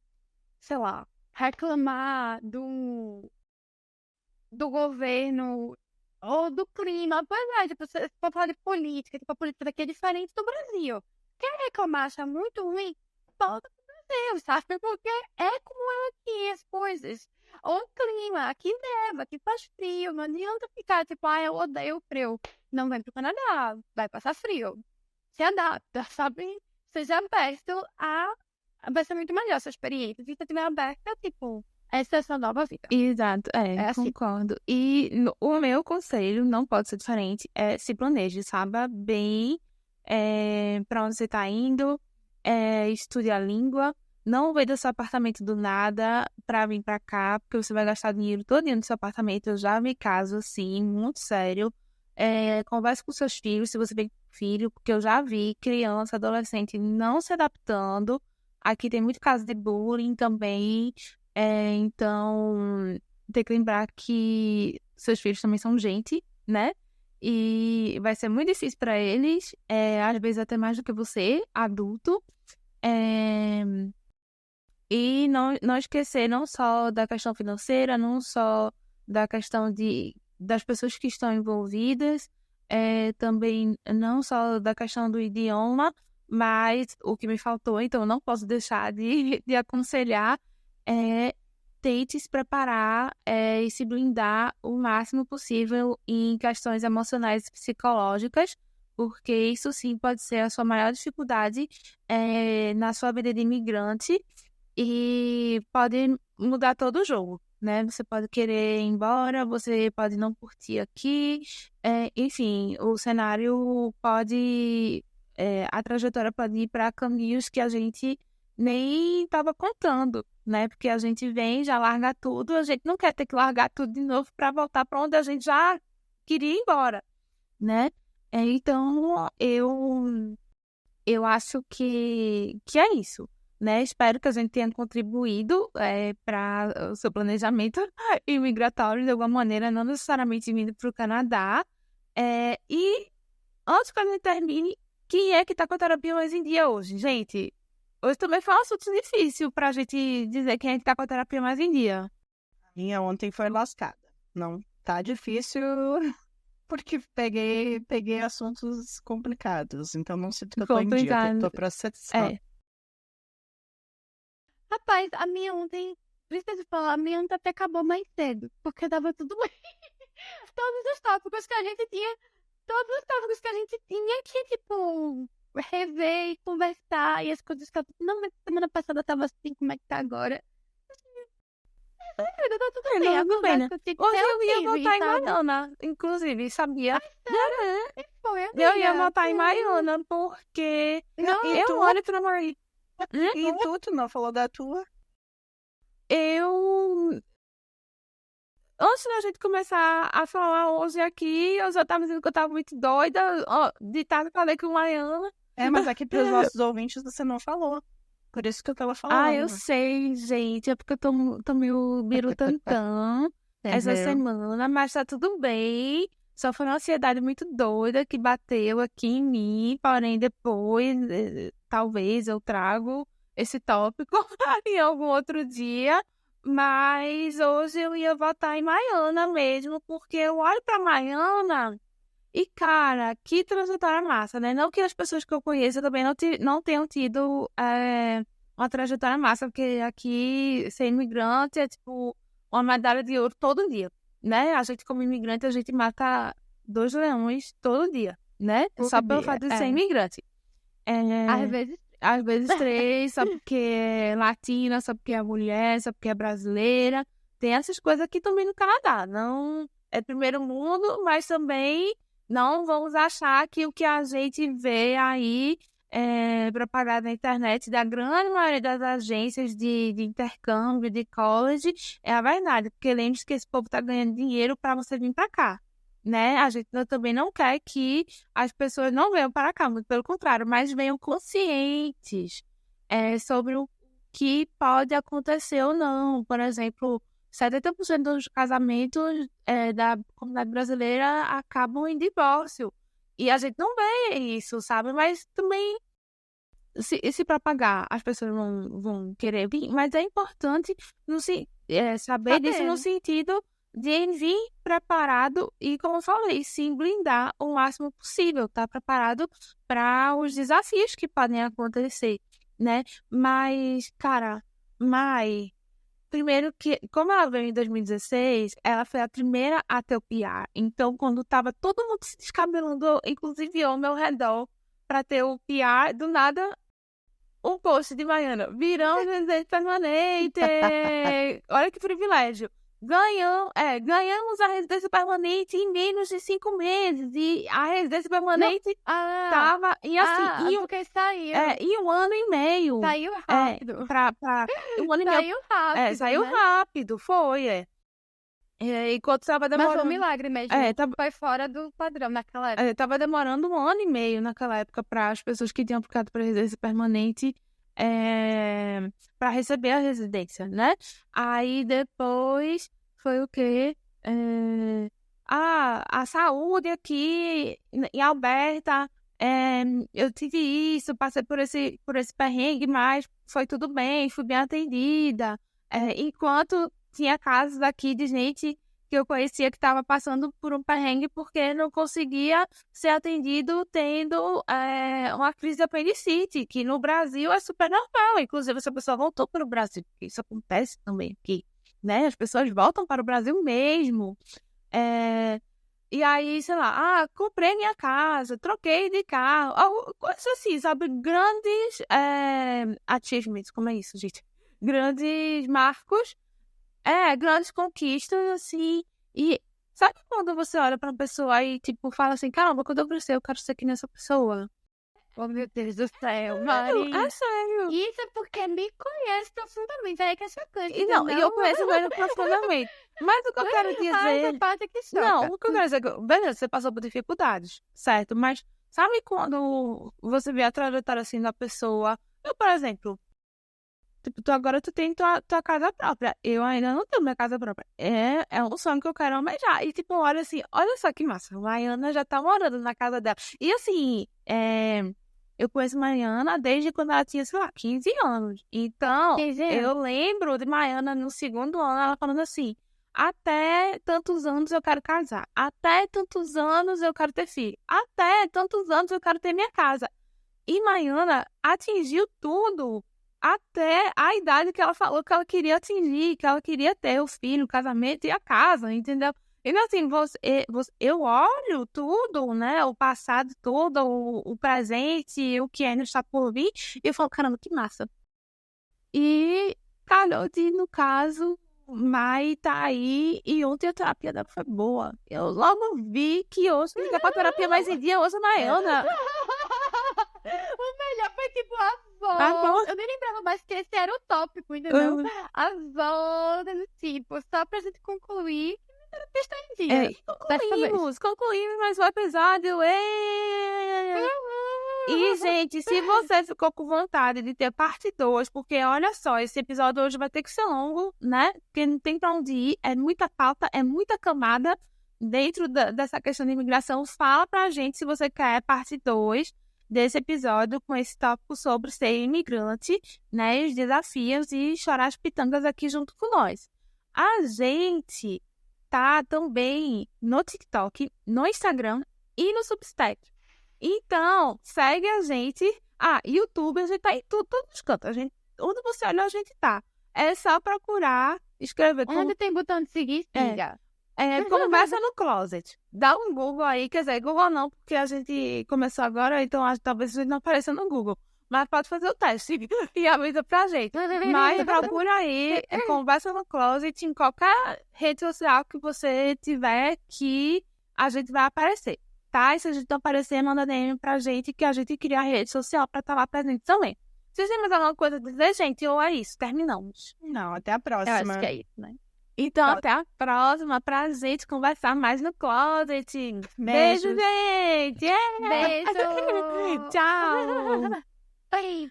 sei lá, reclamar do governo ou do clima, pois é, tipo, se for falar de política, tipo, a política daqui é diferente do Brasil. Quer reclamar, achar muito ruim? Volta pro Brasil, sabe? Porque é como é aqui as coisas. O clima, aqui neva, aqui faz frio, não adianta ficar tipo, eu odeio o frio. não vem pro Canadá, vai passar frio. Se adapta, sabe? Seja aberto vai ser muito melhor essa experiência. Se você estiver aberta, tipo, essa é a sua nova vida. Exato, É assim. concordo. E o meu conselho não pode ser diferente, se planeje, saiba bem para onde você está indo, estude a língua, não venda seu apartamento do nada para vir para cá, porque você vai gastar dinheiro todo no seu apartamento. Eu já vi caso assim, muito sério. Converse com seus filhos, se você tem filho, porque eu já vi criança, adolescente não se adaptando. Aqui tem muito caso de bullying também. Então, tem que lembrar que seus filhos também são gente, né? E vai ser muito difícil para eles, às vezes até mais do que você, adulto. E não esquecer não só da questão financeira, não só da questão das pessoas que estão envolvidas, também não só da questão do idioma, mas o que me faltou, então eu não posso deixar de aconselhar, tente se preparar e se blindar o máximo possível em questões emocionais e psicológicas, porque isso sim pode ser a sua maior dificuldade na sua vida de imigrante e pode mudar todo o jogo, né? Você pode querer ir embora, você pode não curtir aqui, enfim, o cenário pode, a trajetória pode ir para caminhos que a gente nem estava contando, né? Porque a gente vem, já larga tudo, a gente não quer ter que largar tudo de novo para voltar para onde a gente já queria ir embora, né? Então, eu acho que é isso, né? Espero que a gente tenha contribuído para o seu planejamento imigratório de alguma maneira, não necessariamente vindo para o Canadá. E antes que a gente termine, quem é que está com a terapia mais em dia hoje, gente? Hoje também foi um assunto difícil para a gente dizer quem é que está com a terapia mais em dia. A minha ontem foi lascada. Não tá difícil porque peguei assuntos complicados. Então não sinto que eu tô em dia, tô processando. Rapaz, a minha ontem, preciso falar, a minha ontem até acabou mais cedo, porque tava tudo bem. Todos os tópicos que a gente tinha que, tipo, rever e conversar, e as coisas que não, mas semana passada tava assim, como é que tá agora? Tá tudo bem, Tudo bem, né? Hoje eu ia tive, voltar em sabe? Maiana, inclusive, sabia? E foi, Eu ia amiga, voltar em foi. Maiana, porque Não, eu olho pra Maria. E tu não falou da tua? Antes da gente começar a falar hoje aqui, eu já tava dizendo que eu tava muito doida. Ó, de tarde eu falei com Maiana. Mas aqui pros nossos ouvintes você não falou. Por isso que eu tava falando. Eu sei, gente. É porque eu tô meio birutantã essa semana, mas tá tudo bem. Só foi uma ansiedade muito doida que bateu aqui em mim. Porém, depois, talvez eu trago esse tópico em algum outro dia. Mas hoje eu ia votar em Maiana mesmo, porque eu olho pra Maiana e, cara, que trajetória massa, né? Não que as pessoas que eu conheço também não tenham tido uma trajetória massa, porque aqui ser imigrante é tipo uma medalha de ouro todo dia, né? A gente, como imigrante, a gente mata 2 leões todo dia, né? Só pelo fato de ser imigrante. Às vezes 3, só porque é latina, só porque é mulher, só porque é brasileira. Tem essas coisas aqui também no Canadá. Não é primeiro mundo, mas também não vamos achar que o que a gente vê aí propagado na internet da grande maioria das agências de intercâmbio, de college, é a verdade. Porque lembre-se que esse povo está ganhando dinheiro para você vir para cá, né? A gente também não quer que as pessoas não venham para cá, muito pelo contrário, mas venham conscientes sobre o que pode acontecer ou não. Por exemplo, 70% dos casamentos da comunidade brasileira acabam em divórcio. E a gente não vê isso, sabe? Mas também, se propagar, as pessoas vão querer vir, mas é importante saber disso no sentido de vir preparado e, como eu falei, se blindar o máximo possível, tá preparado para os desafios que podem acontecer, né? Mas, cara, Mai, primeiro que, como ela veio em 2016, ela foi a primeira a ter o PR. Então, quando tava todo mundo se descabelando, inclusive eu ao meu redor, pra ter o PR, do nada, um post de Maiana. Viramos residente permanente. Olha que privilégio. Ganhamos a residência permanente em menos de 5 meses. E a residência permanente tava... E assim, porque saiu. em 1 ano e meio. Saiu rápido. 1 ano e meio. Saiu rápido. Saiu né? rápido, foi. Enquanto estava Mas demorando. foi um milagre mesmo. Foi fora do padrão naquela época. Tava demorando 1 ano e meio naquela época para as pessoas que tinham aplicado para residência permanente para receber a residência, né? Aí depois foi o quê? A saúde aqui em Alberta, eu tive isso, passei por esse perrengue, mas foi tudo bem, fui bem atendida. Enquanto tinha casos aqui de gente que eu conhecia que estava passando por um perrengue porque não conseguia ser atendido tendo uma crise de apendicite, que no Brasil é super normal. Inclusive, essa pessoa voltou para o Brasil, porque isso acontece também aqui, né? As pessoas voltam para o Brasil mesmo. E aí, sei lá, comprei minha casa, troquei de carro, coisas assim, sabe? Grandes achievements, como é isso, gente? Grandes marcos. Grandes conquistas, assim. E sabe quando você olha pra uma pessoa e, tipo, fala assim, caramba, quando eu crescer, eu quero ser que nessa pessoa? Oh, meu Deus do céu, Mari. É sério. Isso é porque me conhece profundamente. Aí que essa coisa. E eu conheço mais profundamente. Mas o que eu quero dizer... essa parte que choca. Não, o que eu quero dizer é que, beleza, você passou por dificuldades, certo? Mas sabe quando você vê a trajetória, assim, da pessoa... Eu, por exemplo... Tipo, agora tu tem tua casa própria. Eu ainda não tenho minha casa própria. É um sonho que eu quero almejar. E, tipo, olha assim, olha só que massa. A Maiana já tá morando na casa dela. E, assim, eu conheço Maiana desde quando ela tinha, sei lá, 15 anos. Então, 15 anos. eu lembro de Maiana no 2º ano, ela falando assim, até tantos anos eu quero casar. Até tantos anos eu quero ter filho. Até tantos anos eu quero ter minha casa. E Maiana atingiu tudo. Até a idade que ela falou que ela queria atingir, que ela queria ter o filho, o casamento e a casa, entendeu? Então, assim, eu olho tudo, né? O passado todo, o presente, o que ainda está por vir, e eu falo, caramba, que massa. E calhou de, no caso, Mai tá aí, e ontem a terapia dela foi boa. Eu logo vi que hoje, se ligar pra terapia mais em dia, hoje a Maiana. O melhor foi tipo a voz. Eu nem lembrava mais que esse era o tópico, entendeu? A voz, tipo, só pra gente concluir que a terapia está em dia. Concluímos mais um episódio. E, gente, se você ficou com vontade de ter parte 2, porque olha só, esse episódio hoje vai ter que ser longo, né? Porque não tem pra onde ir, é muita pauta, é muita camada dentro dessa questão de imigração. Fala pra gente se você quer parte 2 desse episódio com esse tópico sobre ser imigrante, né, os desafios e chorar as pitangas aqui junto com nós. A gente tá também no TikTok, no Instagram e no Substack. Então, segue a gente. YouTube, a gente tá em todos os cantos. Onde você olha, a gente tá. É só procurar, escrever. Onde tem botão de seguir, siga. Conversa no Closet. Dá um Google aí, quer dizer, Google não, porque a gente começou agora, então talvez a gente não apareça no Google. Mas pode fazer o teste e avisa pra gente. Mas procura aí, Conversa no Closet em qualquer rede social que você tiver que a gente vai aparecer, tá? E se a gente não aparecer, manda DM pra gente que a gente cria a rede social pra estar lá presente também. Vocês têm mais alguma coisa a dizer, gente? Ou é isso? Terminamos. Não, até a próxima. Eu acho que é isso, né? Então, até a próxima pra gente conversar mais no Closet. Beijos. Beijo, gente! Beijo! Tchau! Oi!